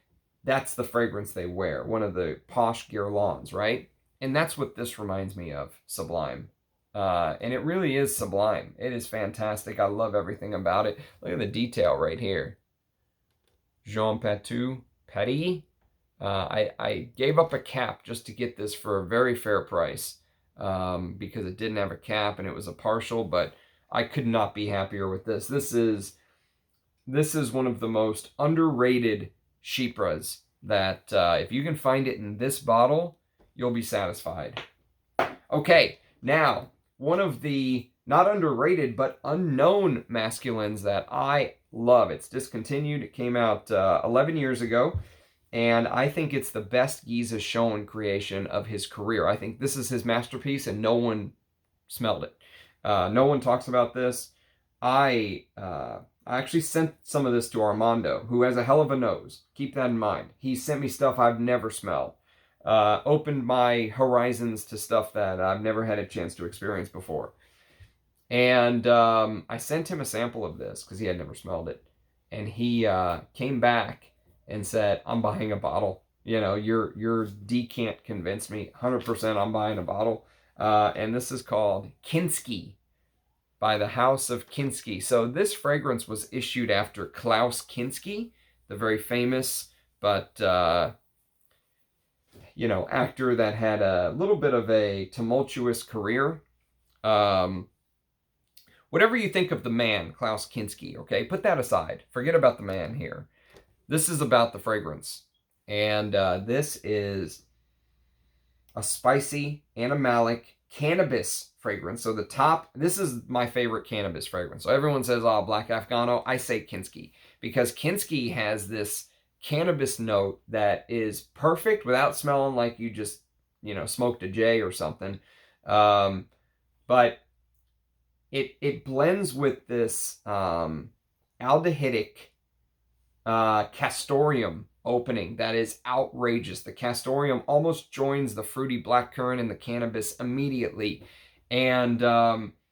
S1: that's the fragrance they wear. One of the posh Guerlains, right? And that's what this reminds me of, Sublime. And it really is Sublime. It is fantastic. I love everything about it. Look at the detail right here. Jean Patou, Paris. I gave up a cap just to get this for a very fair price because it didn't have a cap and it was a partial, but I could not be happier with this. This is one of the most underrated chypres that if you can find it in this bottle, you'll be satisfied. Okay, now, one of the not underrated but unknown masculines that I love. It's discontinued. It came out 11 years ago, and I think it's the best Guise has shown creation of his career. I think this is his masterpiece, and no one smelled it. No one talks about this. I actually sent some of this to Armando, who has a hell of a nose. Keep that in mind. He sent me stuff I've never smelled. Opened my horizons to stuff that I've never had a chance to experience before. And I sent him a sample of this because he had never smelled it. And he came back and said, I'm buying a bottle. You know, your D can't convince me. 100% I'm buying a bottle. And this is called Kinski by the House of Kinski. So this fragrance was issued after Klaus Kinski, the very famous but you know, actor that had a little bit of a tumultuous career. Whatever you think of the man, Klaus Kinski, okay, put that aside. Forget about the man here. This is about the fragrance. And this is a spicy, animalic cannabis fragrance. So the top, this is my favorite cannabis fragrance. So everyone says, oh, Black Afghano. I say Kinski because Kinski has this cannabis note that is perfect without smelling like you just, you know, smoked a J or something. But it blends with this aldehydic castoreum opening that is outrageous. The castoreum almost joins the fruity blackcurrant and the cannabis immediately. And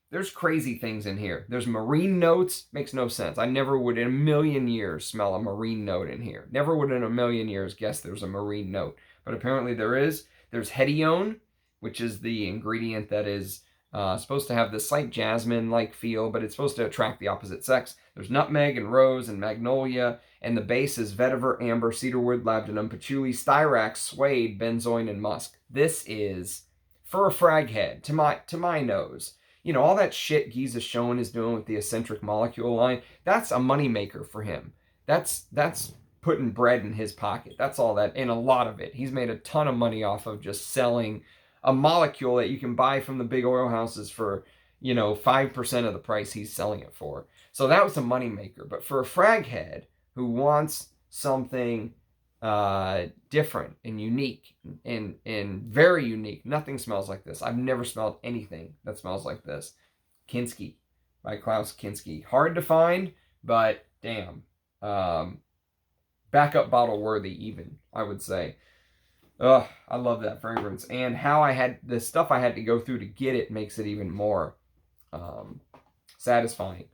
S1: there's crazy things in here. There's marine notes. Makes no sense. I never would in a million years smell a marine note in here. Never would in a million years guess there's a marine note. But apparently there is. There's hedione, which is the ingredient that is supposed to have this slight jasmine-like feel, but it's supposed to attract the opposite sex. There's nutmeg and rose and magnolia, and the base is vetiver, amber, cedarwood, labdanum, patchouli, styrax, suede, benzoin, and musk. This is, for a frag head, to my nose, you know, all that shit Giza Schoen is doing with the eccentric molecule line, that's a moneymaker for him. That's putting bread in his pocket. That's all that, and a lot of it. He's made a ton of money off of just selling a molecule that you can buy from the big oil houses for, you know, 5% of the price he's selling it for. So that was a moneymaker. But for a frag head who wants something different and unique and very unique, nothing smells like this. I've never smelled anything that smells like this. Kinski by Klaus Kinski. Hard to find, but damn. Backup bottle worthy even, I would say. Ugh, I love that fragrance. And how the stuff I had to go through to get it makes it even more satisfying.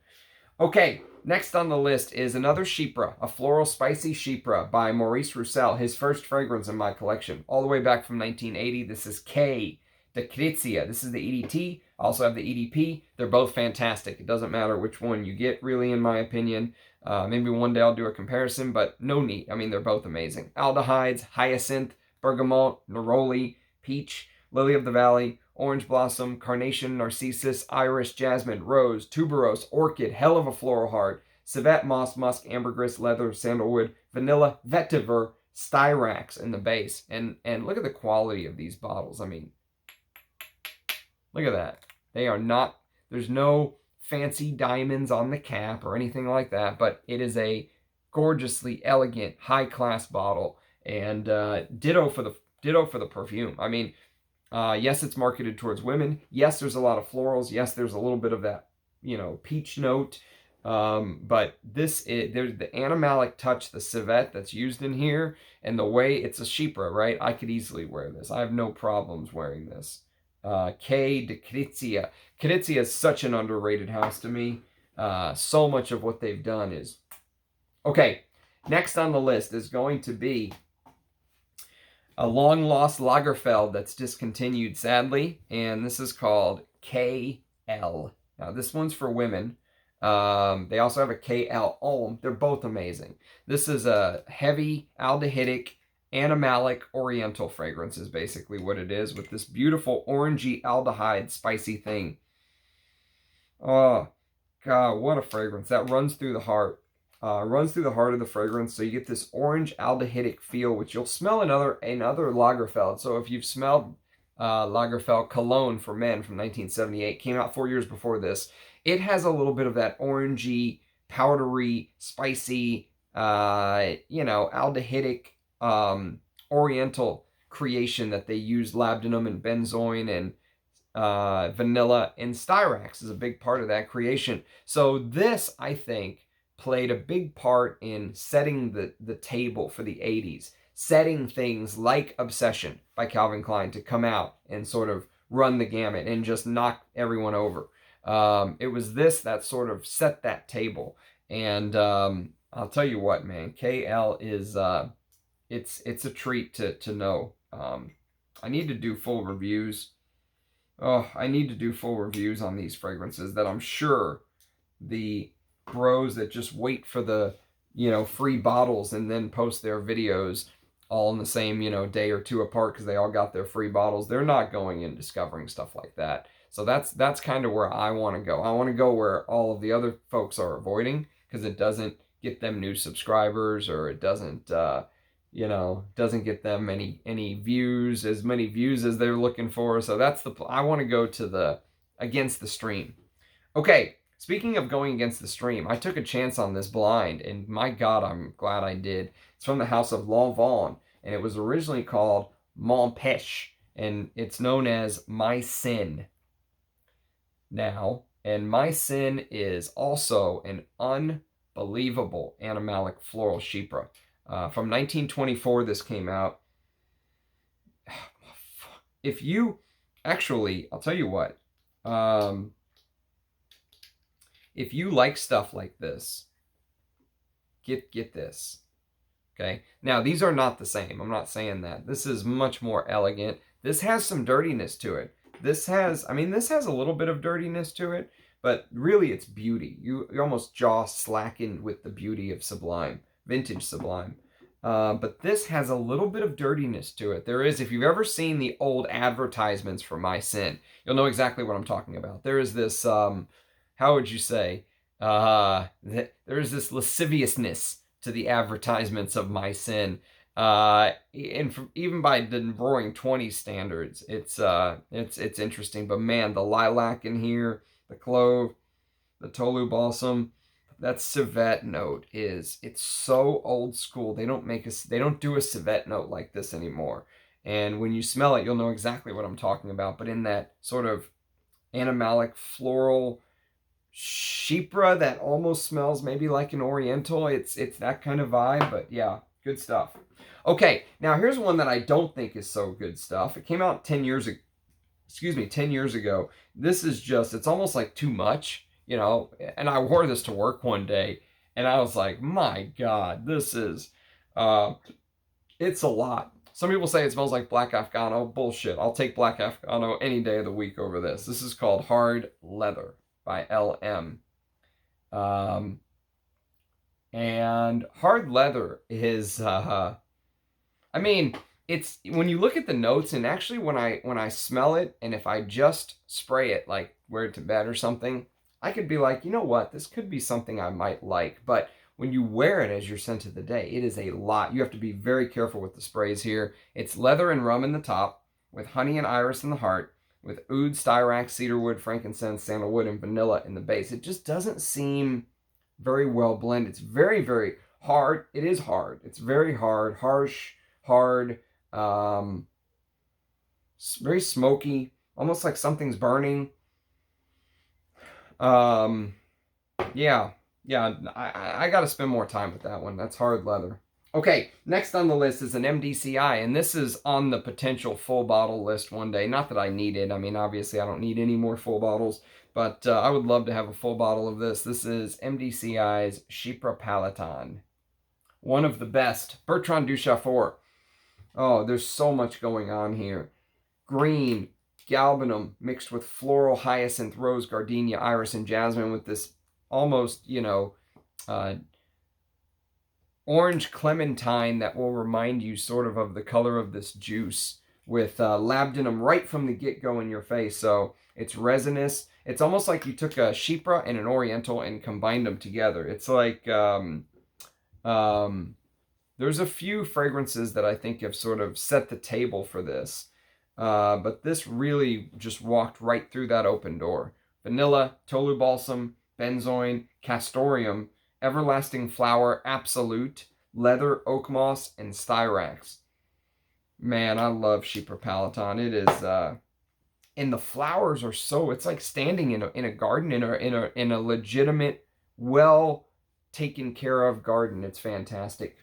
S1: Okay, next on the list is another Chypre, a floral spicy Chypre by Maurice Russell, his first fragrance in my collection, all the way back from 1980. This is K. Decrizia. This is the EDT. I also have the EDP. They're both fantastic. It doesn't matter which one you get, really, in my opinion. Maybe one day I'll do a comparison, but no need. I mean, they're both amazing. Aldehydes, hyacinth, bergamot, neroli, peach, lily of the valley, orange blossom, carnation, narcissus, iris, jasmine, rose, tuberose, orchid, hell of a floral heart, civet, moss, musk, ambergris, leather, sandalwood, vanilla, vetiver, styrax in the base. And look at the quality of these bottles. I mean, look at that. They are not, there's no fancy diamonds on the cap or anything like that, but it is a gorgeously elegant, high-class bottle. And ditto for the perfume. I mean, yes, it's marketed towards women. Yes, there's a lot of florals. Yes, there's a little bit of that, you know, peach note. But there's the animalic touch, the civet that's used in here, and the way it's a Chypre, right? I could easily wear this. I have no problems wearing this. K. Decrizia. Decrizia is such an underrated house to me. So much of what they've done is... Okay, next on the list is going to be a long-lost Lagerfeld that's discontinued, sadly, and this is called KL. Now, this one's for women. They also have a KL Ulm. They're both amazing. This is a heavy, aldehydic, animalic oriental fragrance is basically what it is, with this beautiful orangey aldehyde spicy thing. Oh, God, what a fragrance. That runs through the heart. Runs through the heart of the fragrance, so you get this orange aldehydic feel, which you'll smell in other Lagerfeld. So if you've smelled Lagerfeld Cologne for Men from 1978, came out 4 years before this, it has a little bit of that orangey, powdery, spicy, you know, aldehydic, oriental creation that they use labdanum and benzoin and vanilla, and styrax is a big part of that creation. So this, I think, played a big part in setting the table for the 80s, setting things like Obsession by Calvin Klein to come out and sort of run the gamut and just knock everyone over. It was this that sort of set that table. And I'll tell you what, man, KL is it's a treat to know. I need to do full reviews. Oh, I need to do full reviews on these fragrances that I'm sure the bros that just wait for the, free bottles and then post their videos all in the same, day or two apart because they all got their free bottles. They're not going and discovering stuff like that. So that's kind of where I want to go. I want to go where all of the other folks are avoiding because it doesn't get them new subscribers, or it doesn't, doesn't get them any views, as many views as they're looking for. So I want to go to the against the stream. Okay, speaking of going against the stream, I took a chance on this blind, and my God, I'm glad I did. It's from the house of Lanvin, and it was originally called Mon Péché, and it's known as My Sin now. And My Sin is also an unbelievable animalic floral chypre. From 1924, this came out. If you, actually, I'll tell you what, if you like stuff like this, get this, okay? Now, these are not the same. I'm not saying that. This is much more elegant. This has some dirtiness to it. This has a little bit of dirtiness to it, but really it's beauty. You almost jaw slackened with the beauty of Sublime, vintage Sublime. But this has a little bit of dirtiness to it. There is, if you've ever seen the old advertisements for My Sin, you'll know exactly what I'm talking about. There is this, how would you say, there is this lasciviousness to the advertisements of My Sin. And even by the Roaring 20 standards, it's interesting. But man, the lilac in here, the clove, the tolu balsam, that civet note it's so old school. They don't do a civet note like this anymore. And when you smell it, you'll know exactly what I'm talking about. But in that sort of animalic floral chypre that almost smells maybe like an oriental, it's that kind of vibe. But yeah, good stuff. Okay, now here's one that I don't think is so good stuff. It came out 10 years ago. 10 years ago. This is just, it's almost like too much. And I wore this to work one day, and I was like, my God, this is, it's a lot. Some people say it smells like Black Afghano. Bullshit. I'll take Black Afghano any day of the week over this. This is called Hard Leather by LM. And Hard Leather is, it's, when you look at the notes, and actually when I smell it, and if I just spray it, like wear it to bed or something, I could be like, you know what, this could be something I might like. But when you wear it as your scent of the day, it is a lot. You have to be very careful with the sprays here. It's leather and rum in the top, with honey and iris in the heart, with oud, styrax, cedarwood, frankincense, sandalwood, and vanilla in the base. It just doesn't seem very well blended. It's very, very hard. It is hard. It's very hard, harsh, hard, very smoky, almost like something's burning. Yeah, I got to spend more time with that one. That's Hard Leather. Okay, next on the list is an MDCI, and this is on the potential full bottle list one day. Not that I need it. Obviously I don't need any more full bottles, but I would love to have a full bottle of this. This is MDCI's Chypre Palatin. One of the best. Bertrand Duchaufour. Oh, there's so much going on here. Green, galbanum mixed with floral, hyacinth, rose, gardenia, iris, and jasmine with this almost, orange clementine that will remind you sort of the color of this juice, with labdanum right from the get-go in your face. So it's resinous. It's almost like you took a chypre and an oriental and combined them together. It's like, there's a few fragrances that I think have sort of set the table for this. But this really just walked right through that open door. Vanilla, tolu balsam, benzoin, castoreum, everlasting flower, absolute, leather, oak moss, and styrax. Man, I love Chypre Palatin. It is, and the flowers are so, it's like standing in a garden, in a legitimate, well taken care of garden. It's fantastic.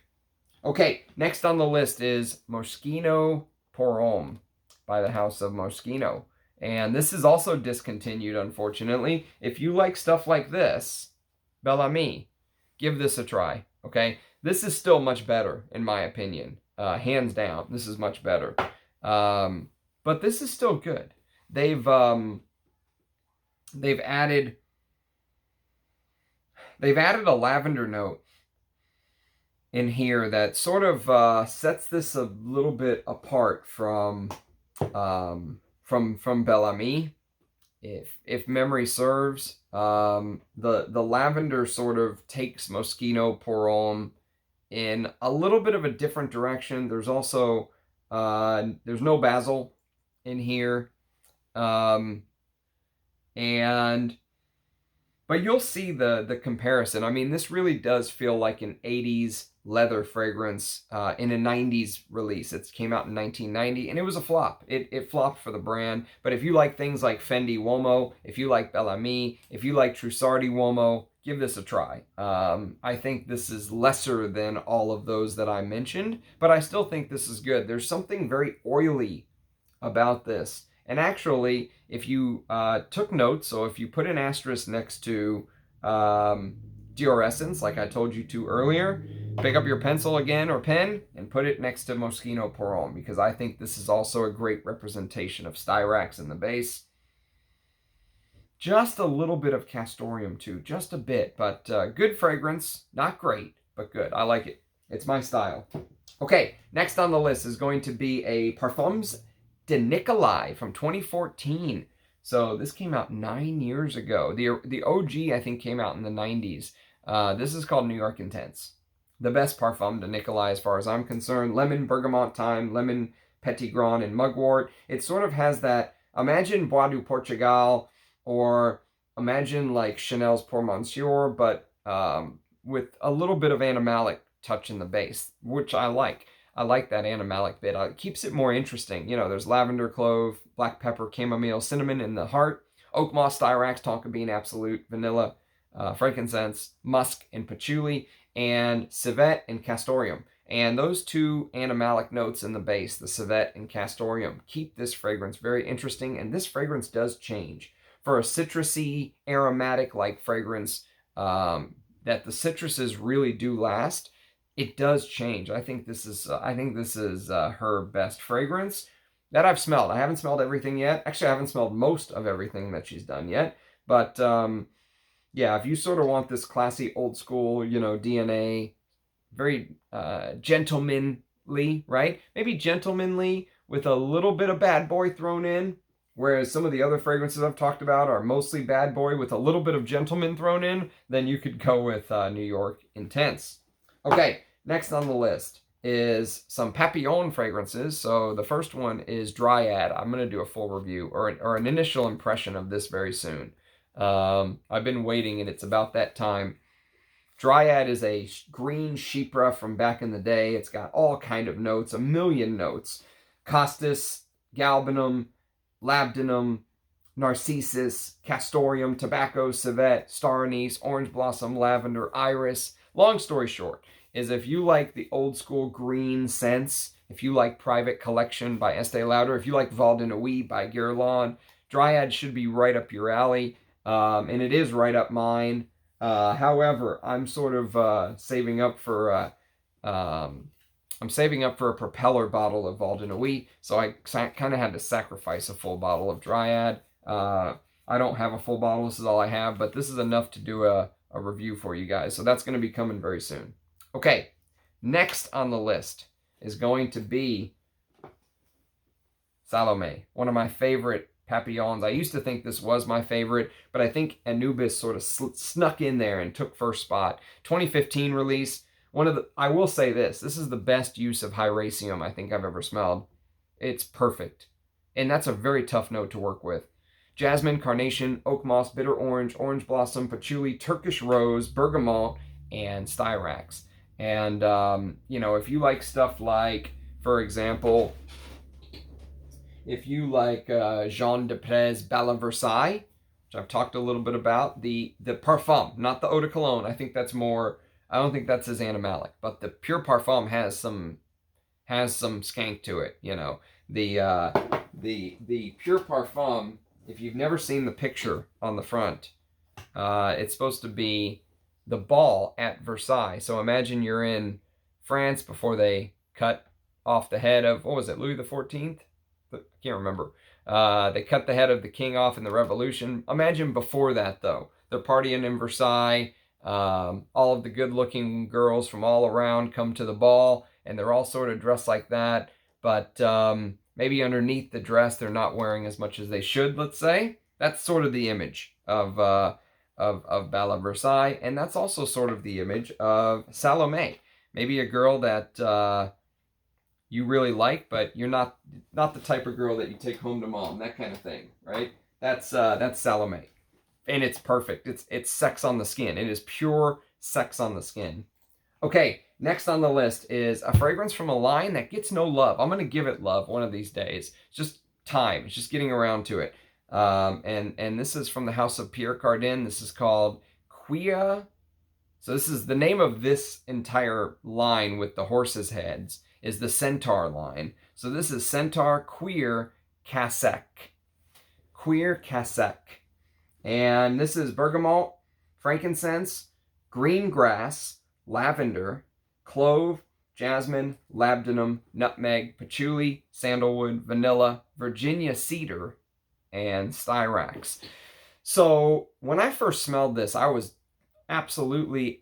S1: Okay, next on the list is Moschino Porum by the house of Moschino. And this is also discontinued, unfortunately. If you like stuff like this, Bel Ami, give this a try, okay? This is still much better, in my opinion. Hands down, this is much better. But this is still good. They've added a lavender note in here that sort of sets this a little bit apart from Bel Ami, if memory serves. The lavender sort of takes Moschino Porum in a little bit of a different direction. There's also there's no basil in here, but you'll see the comparison. I mean, this really does feel like an 80s leather fragrance in a 90s release. It came out in 1990, and it was a flop. It flopped for the brand. But if you like things like Fendi Uomo, if you like Bel Ami, if you like Trussardi Uomo, give this a try. I think this is lesser than all of those that I mentioned, but I still think this is good. There's something very oily about this. And actually, if you took notes, so if you put an asterisk next to Dioressence, like I told you to earlier, pick up your pencil again or pen and put it next to Moschino Porum, because I think this is also a great representation of Styrax in the base. Just a little bit of Castoreum too, just a bit, but good fragrance. Not great, but good. I like it. It's my style. Okay, next on the list is going to be a Parfums de Nicolai from 2014. So this came out 9 years ago. The OG, I think, came out in the 90s. This is called New York Intense. The best Parfum de Nicolai as far as I'm concerned. Lemon, bergamot thyme, lemon, petitgrain, and mugwort. It sort of has that, imagine Bois du Portugal, or imagine like Chanel's Pour Monsieur, but with a little bit of animalic touch in the base, which I like. I like that animalic bit. It keeps it more interesting. You know, there's lavender, clove, black pepper, chamomile, cinnamon in the heart, oak moss, styrax, tonka bean, absolute, vanilla, frankincense, musk, and patchouli, and civet and castoreum. And those two animalic notes in the base, the civet and castoreum, keep this fragrance very interesting. And this fragrance does change. For a citrusy, aromatic-like fragrance that the citruses really do last, it does change. I think this is her best fragrance that I've smelled. I haven't smelled everything yet. Actually, I haven't smelled most of everything that she's done yet. But yeah, if you sort of want this classy, old school, you know, DNA, very gentlemanly, right? Maybe gentlemanly with a little bit of bad boy thrown in. Whereas some of the other fragrances I've talked about are mostly bad boy with a little bit of gentleman thrown in, then you could go with New York Intense. Okay, next on the list is some Papillon fragrances. So the first one is Dryad. I'm going to do a full review or an initial impression of this very soon. I've been waiting, and it's about that time. Dryad is a green chypre from back in the day. It's got all kind of notes, a million notes. Costus, galbanum, labdanum, narcissus, castoreum, tobacco, civet, star anise, orange blossom, lavender, iris. Long story short is if you like the old school green scents, if you like Private Collection by Estee Lauder, if you like Val de Nuit by Guerlain, Dryad should be right up your alley, and it is right up mine. However, I'm sort of saving up for a propeller bottle of Val de Nuit, so I kind of had to sacrifice a full bottle of Dryad. I don't have a full bottle, this is all I have, but this is enough to do a review for you guys, so that's going to be coming very soon. Okay, next on the list is going to be Salome, one of my favorite Papillons. I used to think this was my favorite, but I think Anubis sort of snuck in there and took first spot. 2015 release. I will say this is the best use of Hyraceum I think I've ever smelled. It's perfect. And that's a very tough note to work with. Jasmine, carnation, oak moss, bitter orange, orange blossom, patchouli, Turkish rose, bergamot, and styrax. And, you know, if you like stuff like, for example, if you like Jean de Prez Bala Versailles, which I've talked a little bit about, the Parfum, not the Eau de Cologne. I think that's more, I don't think that's as animalic, but the pure Parfum has some skank to it, you know. The the Pure Parfum, if you've never seen the picture on the front, it's supposed to be the ball at Versailles. So imagine you're in France before they cut off the head of, what was it, Louis XIV? I can't remember. They cut the head of the king off in the Revolution. Imagine before that, though. They're partying in Versailles. All of the good-looking girls from all around come to the ball, and they're all sort of dressed like that. But maybe underneath the dress, they're not wearing as much as they should, let's say. That's sort of the image of Belle à Versailles, and that's also sort of the image of Salome. Maybe a girl that you really like, but you're not the type of girl that you take home to mom, that kind of thing, right? That's Salome, and it's perfect. It's sex on the skin. It is pure sex on the skin. Okay, next on the list is a fragrance from a line that gets no love. I'm gonna give it love one of these days. It's just time. It's just getting around to it. And this is from the house of Pierre Cardin. This is called Quia. So this is the name of this entire line with the horses' heads is the Centaur line. So this is Centaur Queer Cassac. Queer Cassac. And this is bergamot, frankincense, green grass, lavender, clove, jasmine, labdanum, nutmeg, patchouli, sandalwood, vanilla, Virginia cedar, and Styrax. So when I first smelled this, I was absolutely,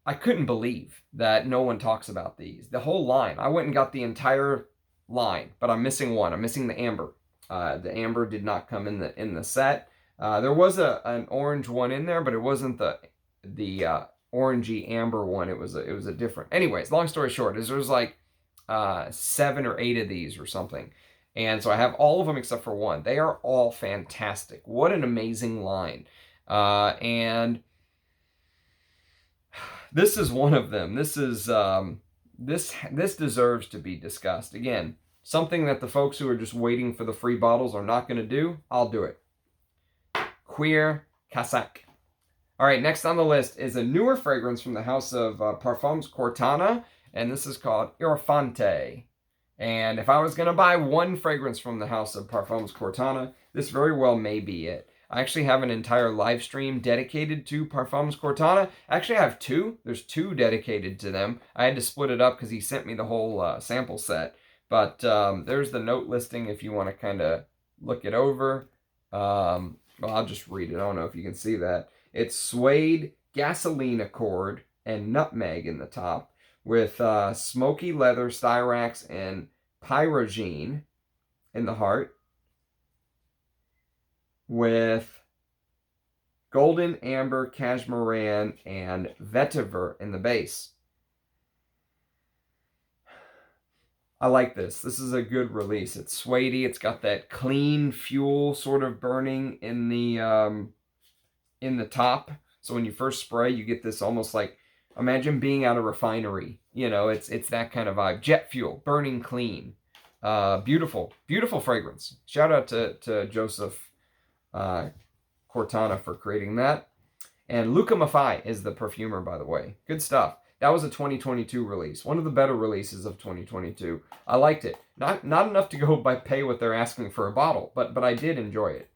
S1: I couldn't believe that no one talks about these. The whole line. I went and got the entire line, but I'm missing one. I'm missing the amber. The amber did not come in the set. There was an orange one in there, but it wasn't the orangey amber one. It was a different. Anyways, long story short, is there's like 7 or 8 of these or something. And so I have all of them except for one. They are all fantastic. What an amazing line. And this is one of them. This is this deserves to be discussed. Again, something that the folks who are just waiting for the free bottles are not going to do. I'll do it. Queer Cassac. All right, next on the list is a newer fragrance from the house of Parfums Cortana, and this is called Irofante. And if I was going to buy one fragrance from the house of Parfums Cortana, this very well may be it. I actually have an entire live stream dedicated to Parfums Cortana. Actually, I have 2. There's 2 dedicated to them. I had to split it up because he sent me the whole sample set. But there's the note listing if you want to kind of look it over. Well, I'll just read it. I don't know if you can see that. It's suede, gasoline accord, and nutmeg in the top, with smoky leather, Styrax, and pyrogene in the heart, with golden amber, cashmeran, and vetiver in the base. I like this. This is a good release. It's suedey. It's got that clean fuel sort of burning in the top. So when you first spray, you get this almost like, imagine being at a refinery. You know, it's that kind of vibe. Jet fuel, burning clean. Beautiful, beautiful fragrance. Shout out to Joseph Cortana for creating that. And Luca Maffei is the perfumer, by the way. Good stuff. That was a 2022 release. One of the better releases of 2022. I liked it. Not enough to go by pay what they're asking for a bottle, but I did enjoy it.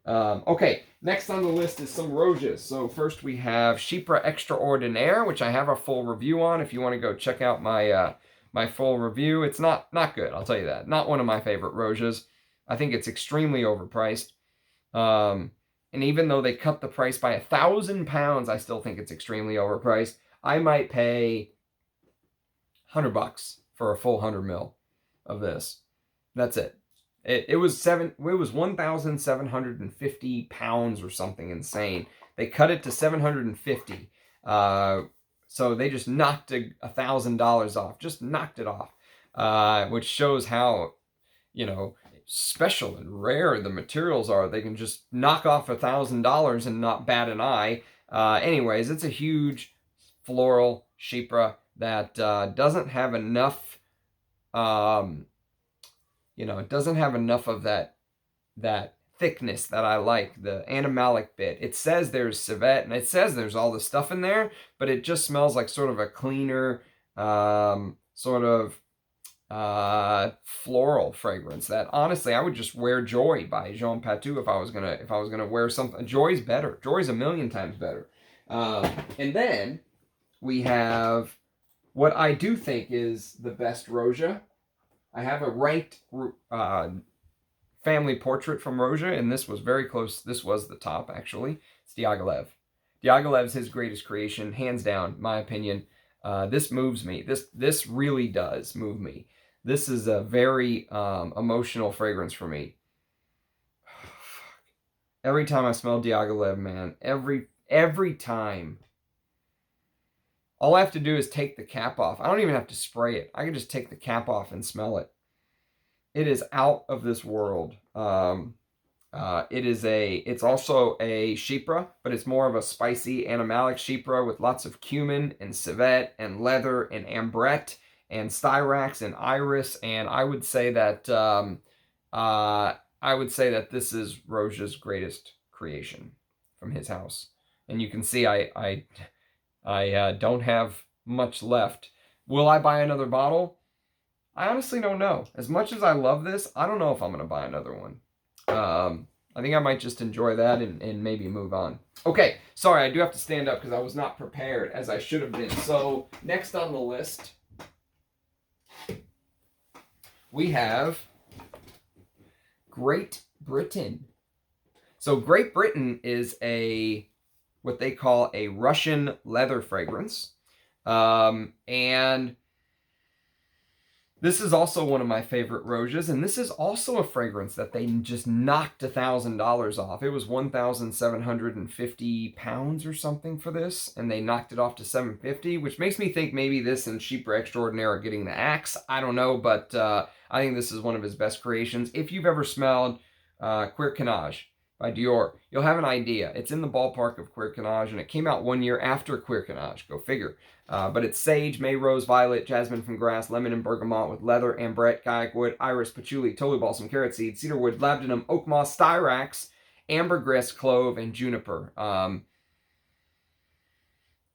S1: Okay, next on the list is some Roges. So first we have Chypre Extraordinaire, which I have a full review on. If you want to go check out my my full review, it's not good. I'll tell you that. Not one of my favorite Roges. I think it's extremely overpriced. And even though they cut the price by £1,000, I still think it's extremely overpriced. I might pay $100 for a full 100 ml of this. That's it. It was 1,750 pounds or something insane. They cut it to 750. So they just knocked $1,000 off. Just knocked it off. Which shows how, you know, special and rare the materials are. They can just knock off $1,000 and not bat an eye. Anyways, it's a huge floral Chypre that doesn't have enough, you know, it doesn't have enough of that thickness that I like, the animalic bit. It says there's civet, and it says there's all the stuff in there, but it just smells like sort of a cleaner, sort of floral fragrance that honestly I would just wear. Joy by Jean Patou if I was gonna wear something. Joy's better. Joy's a million times better. And then we have what I do think is the best Roja. I have a ranked family portrait from Roja, and this was very close. This was the top, actually. It's Diaghilev. Diaghilev's his greatest creation, hands down, my opinion. This moves me. This really does move me. This is a very emotional fragrance for me. Every time I smell Diaghilev, man, every time. All I have to do is take the cap off. I don't even have to spray it. I can just take the cap off and smell it. It is out of this world. It's also a Chypre, but it's more of a spicy animalic Chypre with lots of cumin and civet and leather and ambrette and styrax and iris. And I would say that this is Roja's greatest creation from his house. And you can see I don't have much left. Will I buy another bottle? I honestly don't know. As much as I love this, I don't know if I'm going to buy another one. I think I might just enjoy that and maybe move on. Okay, sorry, I do have to stand up because I was not prepared as I should have been. So, next on the list, we have Great Britain. So, Great Britain is what they call a Russian leather fragrance. And this is also one of my favorite Rojas, and this is also a fragrance that they just knocked $1,000 off. It was 1,750 pounds or something for this, and they knocked it off to 750, which makes me think maybe this and Chypre Extraordinaire are getting the axe. I don't know, but I think this is one of his best creations. If you've ever smelled Quirquinage by Dior, you'll have an idea. It's in the ballpark of Quirquinage, and it came out 1 year after Quirquinage. Go figure. But it's sage, may, rose, violet, jasmine from grass, lemon and bergamot with leather, ambrette, kayak wood, iris, patchouli, tolu balsam, carrot seed, cedarwood, labdanum, oak moss, styrax, ambergris, clove, and juniper. And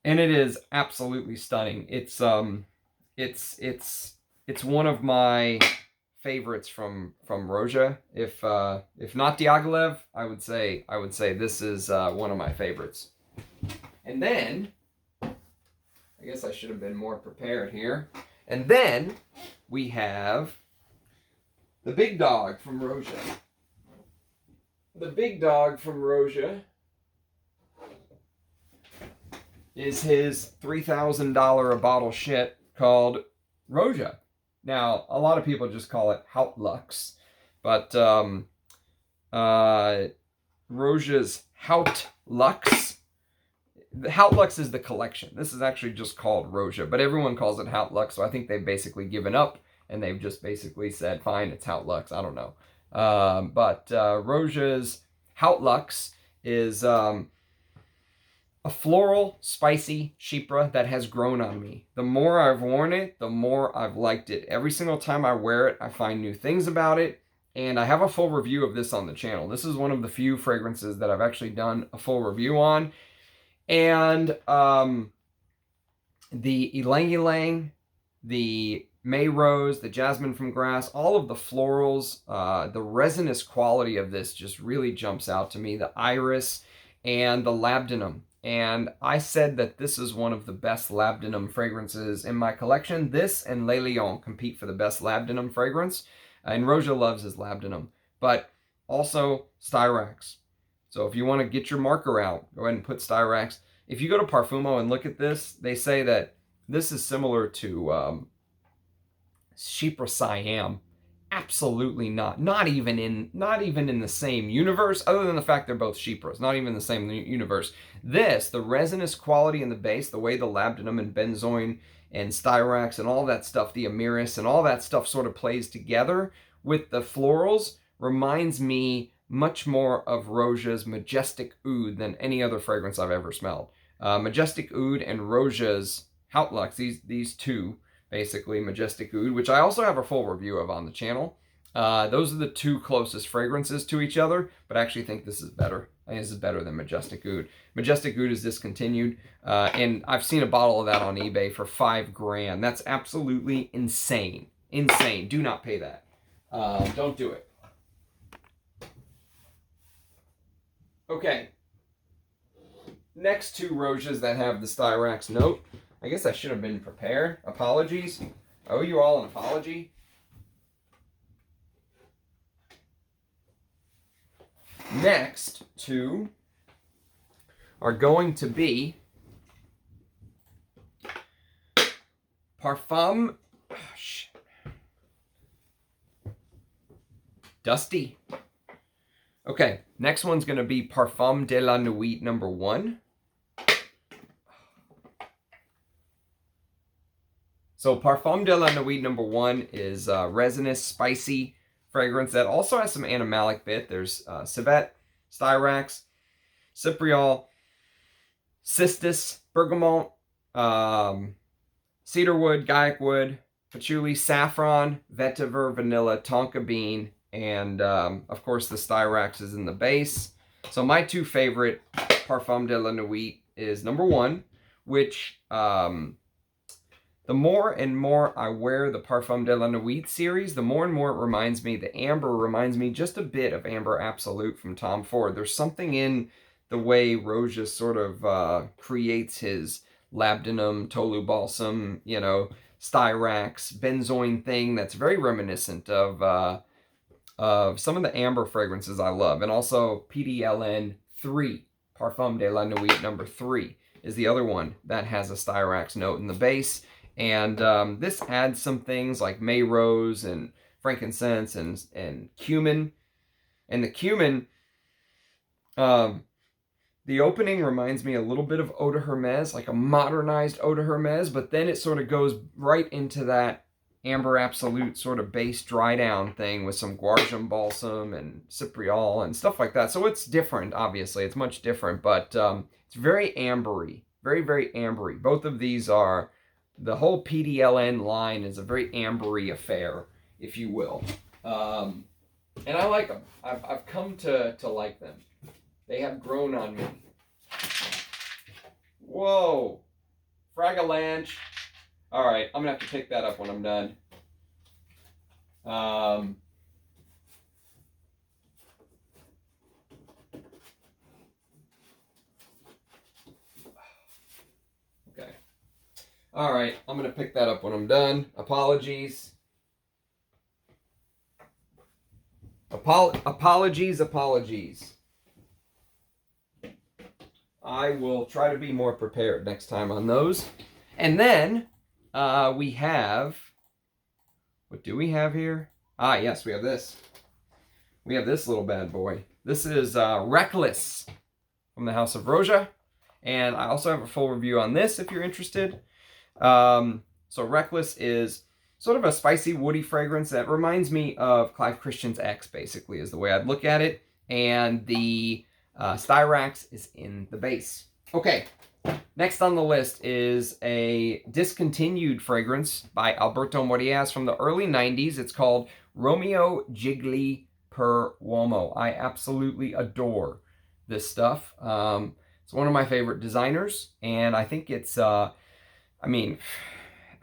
S1: it is absolutely stunning. It's one of my favorites from Roja. If not Diaghilev, I would say this is one of my favorites. And then I guess I should have been more prepared here. And then we have the big dog from Roja. The big dog from Roja is his $3,000 a bottle shit called Roja. Now, a lot of people just call it Haut Luxe, but Roja's Haut Luxe. The Haut Luxe is the collection. This is actually just called Roja, but everyone calls it Haut Luxe, so I think they've basically given up, and they've just basically said, fine, it's Haut Luxe. I don't know. But Roja's Haut Luxe is a floral, spicy Chypre that has grown on me. The more I've worn it, the more I've liked it. Every single time I wear it, I find new things about it, and I have a full review of this on the channel. This is one of the few fragrances that I've actually done a full review on. And the ylang ylang, the May Rose, the Jasmine from Grass, all of the florals, the resinous quality of this just really jumps out to me. The iris and the labdanum. And I said that this is one of the best labdanum fragrances in my collection. This and Le Lion compete for the best labdanum fragrance. And Roja loves his labdanum. But also Styrax. So if you want to get your marker out, go ahead and put Styrax. If you go to Parfumo and look at this, they say that this is similar to Chypre Siam. Absolutely not. Not even in the same universe, other than the fact they're both Chypres. Not even the same universe. This, the resinous quality in the base, the way the labdanum and benzoin and Styrax and all that stuff, the Amiris and all that stuff sort of plays together with the florals, reminds me much more of Roja's Majestic Oud than any other fragrance I've ever smelled. Majestic Oud and Roja's Haut Luxe, these two, basically, Majestic Oud, which I also have a full review of on the channel. Those are the two closest fragrances to each other, but I actually think this is better. I think this is better than Majestic Oud. Majestic Oud is discontinued, and I've seen a bottle of that on eBay for $5 grand. That's absolutely insane. Insane. Do not pay that. Don't do it. Okay. Next two Rojas that have the Styrax note. I guess I should have been prepared. Apologies. I owe you all an apology. Next two are going to be Parfum. Oh, shit. Dusty. Okay, next one's going to be Parfum de la Nuit number 1. So Parfum de la Nuit number 1 is resinous, spicy fragrance that also has some animalic bit. There's civet, styrax, cypriol, cistus, bergamot, cedarwood, gaiac wood, patchouli, saffron, vetiver, vanilla, tonka bean, and of course the styrax is in the base. So my two favorite Parfum de la Nuit is number 1, which the more and more I wear the Parfum de la Nuit series, the more and more it reminds me, the amber reminds me just a bit of Amber Absolute from Tom Ford. There's something in the way Rojas sort of creates his labdanum, tolu balsam, you know, styrax, benzoin thing that's very reminiscent of some of the amber fragrances I love. And also PDLN 3, Parfum de la Nuit number 3 is the other one that has a styrax note in the base. And this adds some things like May Rose and frankincense and cumin. And the cumin, the opening reminds me a little bit of Eau de Hermes, like a modernized Eau de Hermes, but then it sort of goes right into that Amber Absolute sort of base dry down thing with some Guardium balsam and cypriol and stuff like that. So it's different, obviously. It's much different, but it's very ambery. Very, very ambery. Both of these are... The whole PDLN line is a very ambery affair, if you will. And I like them. I've come to like them. They have grown on me. Whoa. Fragalanche. All right, I'm going to have to pick that up when I'm done. All right, I'm going to pick that up when I'm done. Apologies. Apologies. I will try to be more prepared next time on those. And then we have... What do we have here? Ah, yes, we have this. We have this little bad boy. This is Reckless from the House of Roja. And I also have a full review on this if you're interested. So Reckless is sort of a spicy, woody fragrance that reminds me of Clive Christian's X, basically, is the way I'd look at it. And the Styrax is in the base. Okay, next on the list is a discontinued fragrance by Alberto Morillas from the early 90s. It's called Romeo Gigli per Uomo. I absolutely adore this stuff. It's one of my favorite designers, and I think it's... I mean,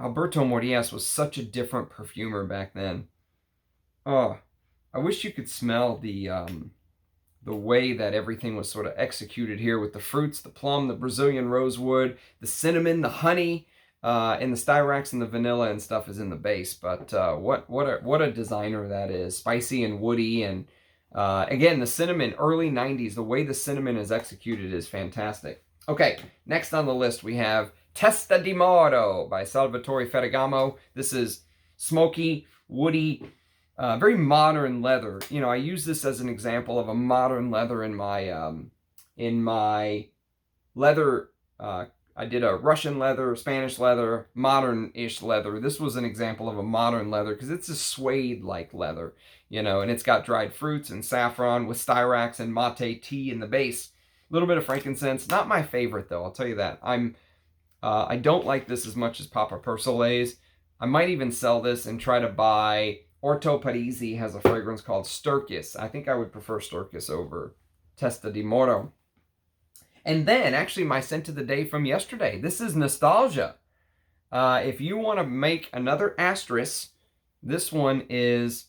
S1: Alberto Morillas was such a different perfumer back then. Oh, I wish you could smell the way that everything was sort of executed here with the fruits, the plum, the Brazilian rosewood, the cinnamon, the honey, and the styrax and the vanilla and stuff is in the base. But what a designer that is. Spicy and woody. And again, the cinnamon, early 90s, the way the cinnamon is executed is fantastic. Okay, next on the list we have Testa di Moro by Salvatore Ferragamo. This is smoky, woody, very modern leather. You know, I use this as an example of a modern leather in my leather. I did a Russian leather, Spanish leather, modern-ish leather. This was an example of a modern leather because it's a suede-like leather, you know, and it's got dried fruits and saffron with styrax and mate tea in the base. A little bit of frankincense. Not my favorite, though, I'll tell you that. I don't like this as much as Papa Persola's. I might even sell this and try to buy... Orto Parisi has a fragrance called Sturkis. I think I would prefer Sturkis over Testa di Moro. And then, actually, my scent of the day from yesterday. This is Nostalgia. If you want to make another asterisk This one is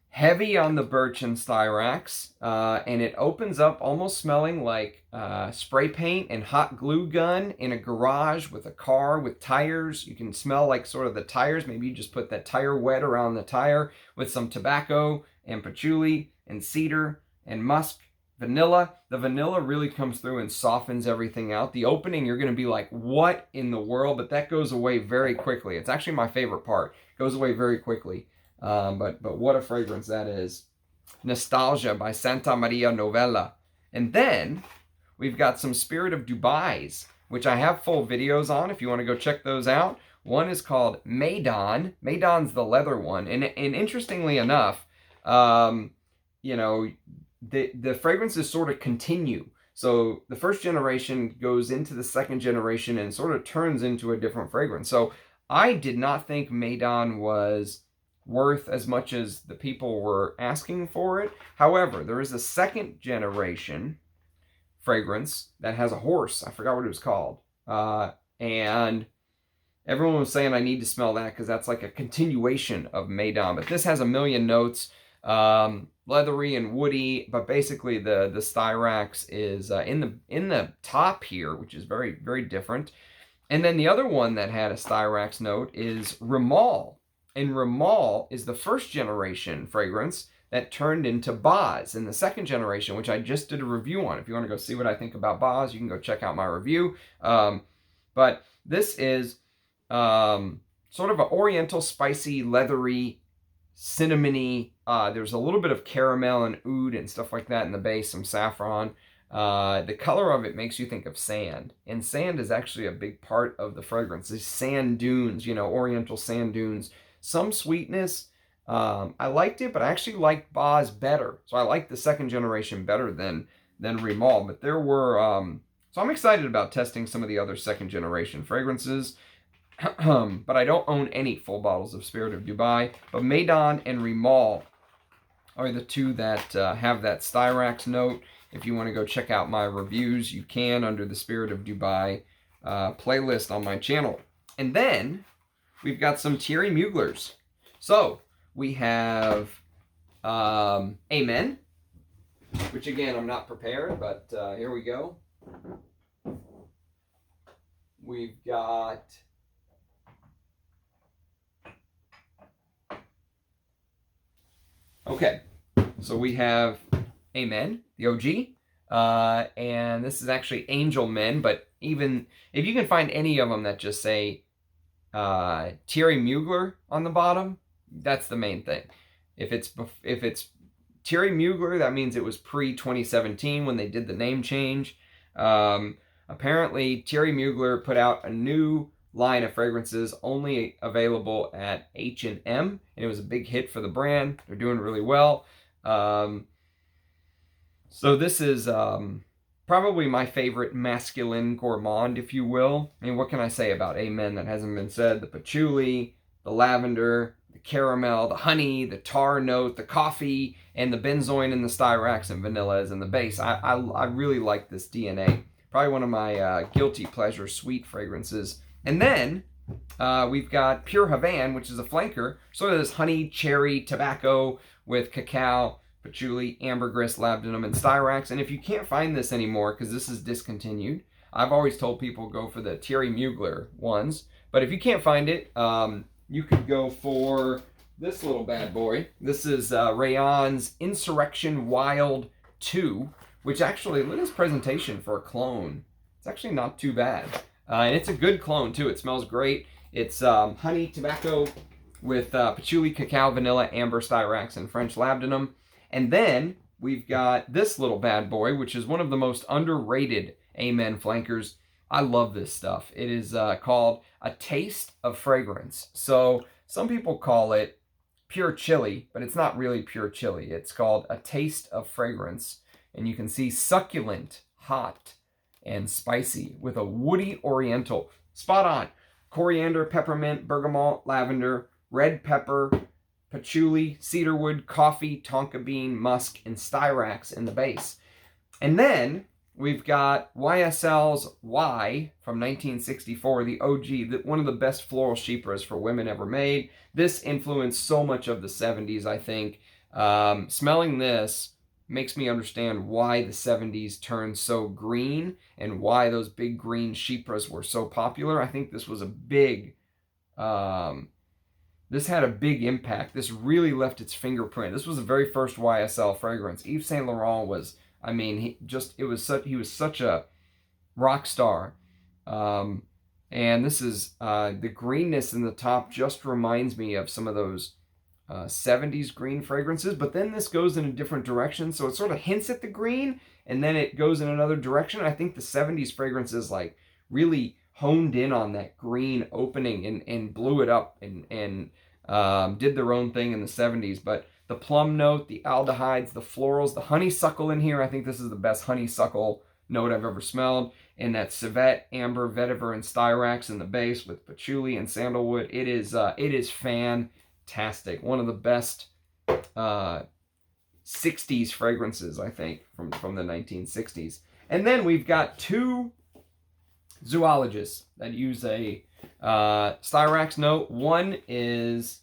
S1: heavy on the birch and styrax, and it opens up almost smelling like spray paint and hot glue gun in a garage with a car with tires. You can smell like sort of the tires. Maybe you just put that tire wet around the tire with some tobacco and patchouli and cedar and musk, vanilla. The vanilla really comes through and softens everything out. The opening, you're going to be like, what in the world? But that goes away very quickly. It's actually my favorite part. It goes away very quickly. But what a fragrance that is. Nostalgia by Santa Maria Novella. And then we've got some Spirit of Dubai's, which I have full videos on if you want to go check those out. One is called Maidan. Maidan's the leather one. And interestingly enough, you know, the fragrances sort of continue. So the first generation goes into the second generation and sort of turns into a different fragrance. So I did not think Maidan was worth as much as the people were asking for it. However, there is a second generation fragrance that has a horse. I forgot what it was called. And everyone was saying I need to smell that because that's like a continuation of Maidan. But this has a million notes, leathery and woody. But basically, the Styrax is in the top here, which is very, very different. And then the other one that had a Styrax note is Rimal. And Rimal is the first generation fragrance that turned into Bois in the second generation, which I just did a review on. If you want to go see what I think about Bois, you can go check out my review. But this is sort of an oriental, spicy, leathery, cinnamony. There's a little bit of caramel and oud and stuff like that in the base, some saffron. The color of it makes you think of sand. And sand is actually a big part of the fragrance. These sand dunes, you know, oriental sand dunes. Some sweetness. I liked it, but I actually liked Bois better. So I liked the second generation better than Rimal. But there were... so I'm excited about testing some of the other second generation fragrances. But I don't own any full bottles of Spirit of Dubai. But Maidan and Rimal are the two that have that Styrax note. If you want to go check out my reviews, you can under the Spirit of Dubai playlist on my channel. And then we've got some Thierry Mugler's. So we have Amen, which again, I'm not prepared, but here we go. We've got okay, so we have Amen, the OG, and this is actually Angel Men, but even if you can find any of them that just say Thierry Mugler on the bottom, that's the main thing. If it's Thierry Mugler, that means it was pre-2017 when they did the name change. Apparently, Thierry Mugler put out a new line of fragrances only available at H&M, and it was a big hit for the brand. They're doing really well. So this is probably my favorite masculine gourmand, if you will. I mean, what can I say about Amen that hasn't been said? The patchouli, the lavender, the caramel, the honey, the tar note, the coffee, and the benzoin and the Styrax and vanilla is in the base. I really like this DNA. Probably one of my guilty pleasure sweet fragrances. And then we've got Pure Havane, which is a flanker. Sort of this honey, cherry, tobacco with cacao, patchouli, ambergris, labdanum, and Styrax. And if you can't find this anymore, because this is discontinued, I've always told people go for the Thierry Mugler ones. But if you can't find it, you could go for this little bad boy. This is Rayon's Insurrection Wild 2, which actually, look at this presentation for a clone. It's actually not too bad. And it's a good clone, too. It smells great. It's honey, tobacco with patchouli, cacao, vanilla, amber, Styrax, and French labdanum. And then we've got this little bad boy, which is one of the most underrated Amen flankers. I love this stuff. It is called A Taste of Fragrance. So some people call it pure chili, but it's not really pure chili. It's called A Taste of Fragrance. And you can see succulent, hot, and spicy with a woody oriental. Spot on. Coriander, peppermint, bergamot, lavender, red pepper, patchouli, cedarwood, coffee, tonka bean, musk, and Styrax in the base. And then We've got YSL's Y from 1964, the OG, one of the best floral chypres for women ever made. This influenced so much of the 70s, I think. Smelling this makes me understand why the 70s turned so green and why those big green chypres were so popular. I think this was a big, this had a big impact. This really left its fingerprint. This was the very first YSL fragrance. Yves Saint Laurent was, I mean, he was such a rock star. And this is, the greenness in the top just reminds me of some of those 70s green fragrances, but then this goes in a different direction, so it sort of hints at the green, and then it goes in another direction. I think the 70s fragrances like really honed in on that green opening and blew it up and did their own thing in the 70s. But the plum note, the aldehydes, the florals, the honeysuckle in here, I think this is the best honeysuckle note I've ever smelled. And that civet, amber, vetiver, and styrax in the base with patchouli and sandalwood. It is fantastic. One of the best 60s fragrances, I think, from the 1960s. And then we've got two zoologists that use a styrax note. One is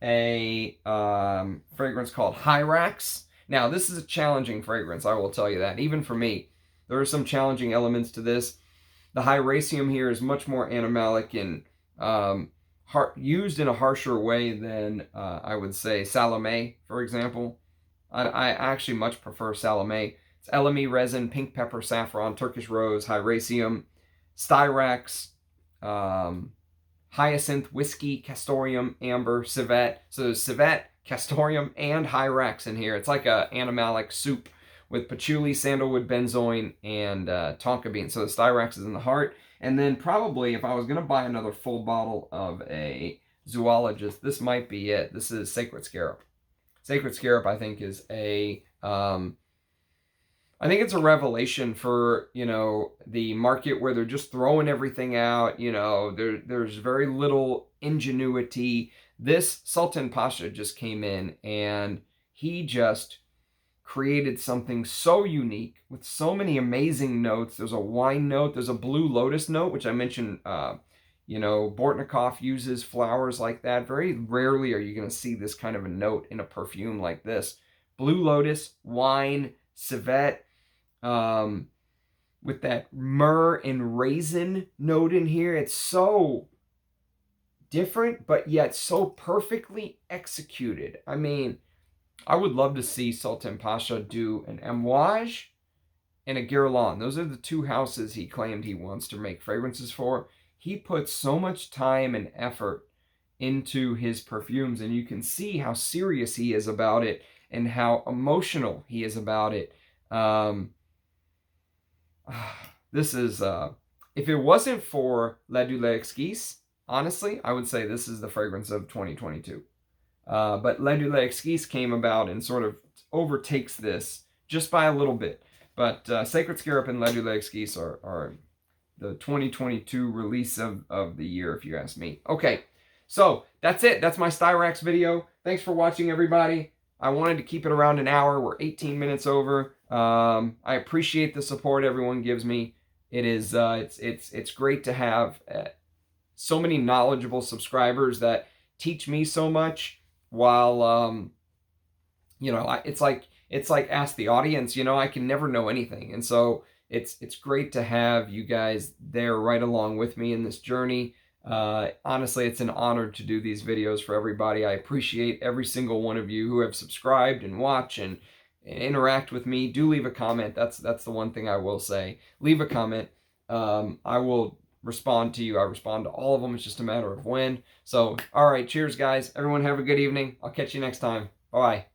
S1: a fragrance called Hyrax. Now, this is a challenging fragrance, I will tell you that. Even for me, there are some challenging elements to this. The Hyraceum here is much more animalic and used in a harsher way than I would say Salome, for example. I actually much prefer Salome. It's elemi resin, pink pepper, saffron, Turkish rose, Hyraceum, Styrax, hyacinth, whiskey, castoreum, amber, civet. So there's civet, castoreum, and Hyrax in here. It's like a animalic soup with patchouli, sandalwood, benzoin, and tonka bean. So the Styrax is in the heart. And then probably if I was going to buy another full bottle of a zoologist, this might be it. This is Sacred Scarab. Sacred Scarab, I think, is I think it's a revelation for, you know, the market where they're just throwing everything out. You know, there's very little ingenuity. This Sultan Pasha just came in and he just created something so unique with so many amazing notes. There's a wine note. There's a blue lotus note, which I mentioned, you know, Bortnikoff uses flowers like that. Very rarely are you going to see this kind of a note in a perfume like this. Blue lotus, wine, civet, with that myrrh and raisin note in here. It's so different, but yet so perfectly executed. I mean, I would love to see Sultan Pasha do an Amouage and a Guerlain. Those are the two houses he claimed he wants to make fragrances for. He puts so much time and effort into his perfumes, and you can see how serious he is about it and how emotional he is about it. This is, if it wasn't for La Douleur Exquise, honestly, I would say this is the fragrance of 2022. But La Douleur Exquise came about and sort of overtakes this just by a little bit. But Sacred Scarab and La Douleur Exquise are the 2022 release of the year, if you ask me. Okay, so that's it. That's my Styrax video. Thanks for watching, everybody. I wanted to keep it around an hour. We're 18 minutes over. I appreciate the support everyone gives me. It is it's great to have so many knowledgeable subscribers that teach me so much. While you know, it's like ask the audience. You know, I can never know anything, and so it's great to have you guys there right along with me in this journey. Honestly, it's an honor to do these videos for everybody. I appreciate every single one of you who have subscribed and watch and interact with me. Do leave a comment. That's the one thing I will say. Leave a comment. I will respond to you. I respond to all of them. It's just a matter of when. So, all right. Cheers, guys. Everyone have a good evening. I'll catch you next time. Bye.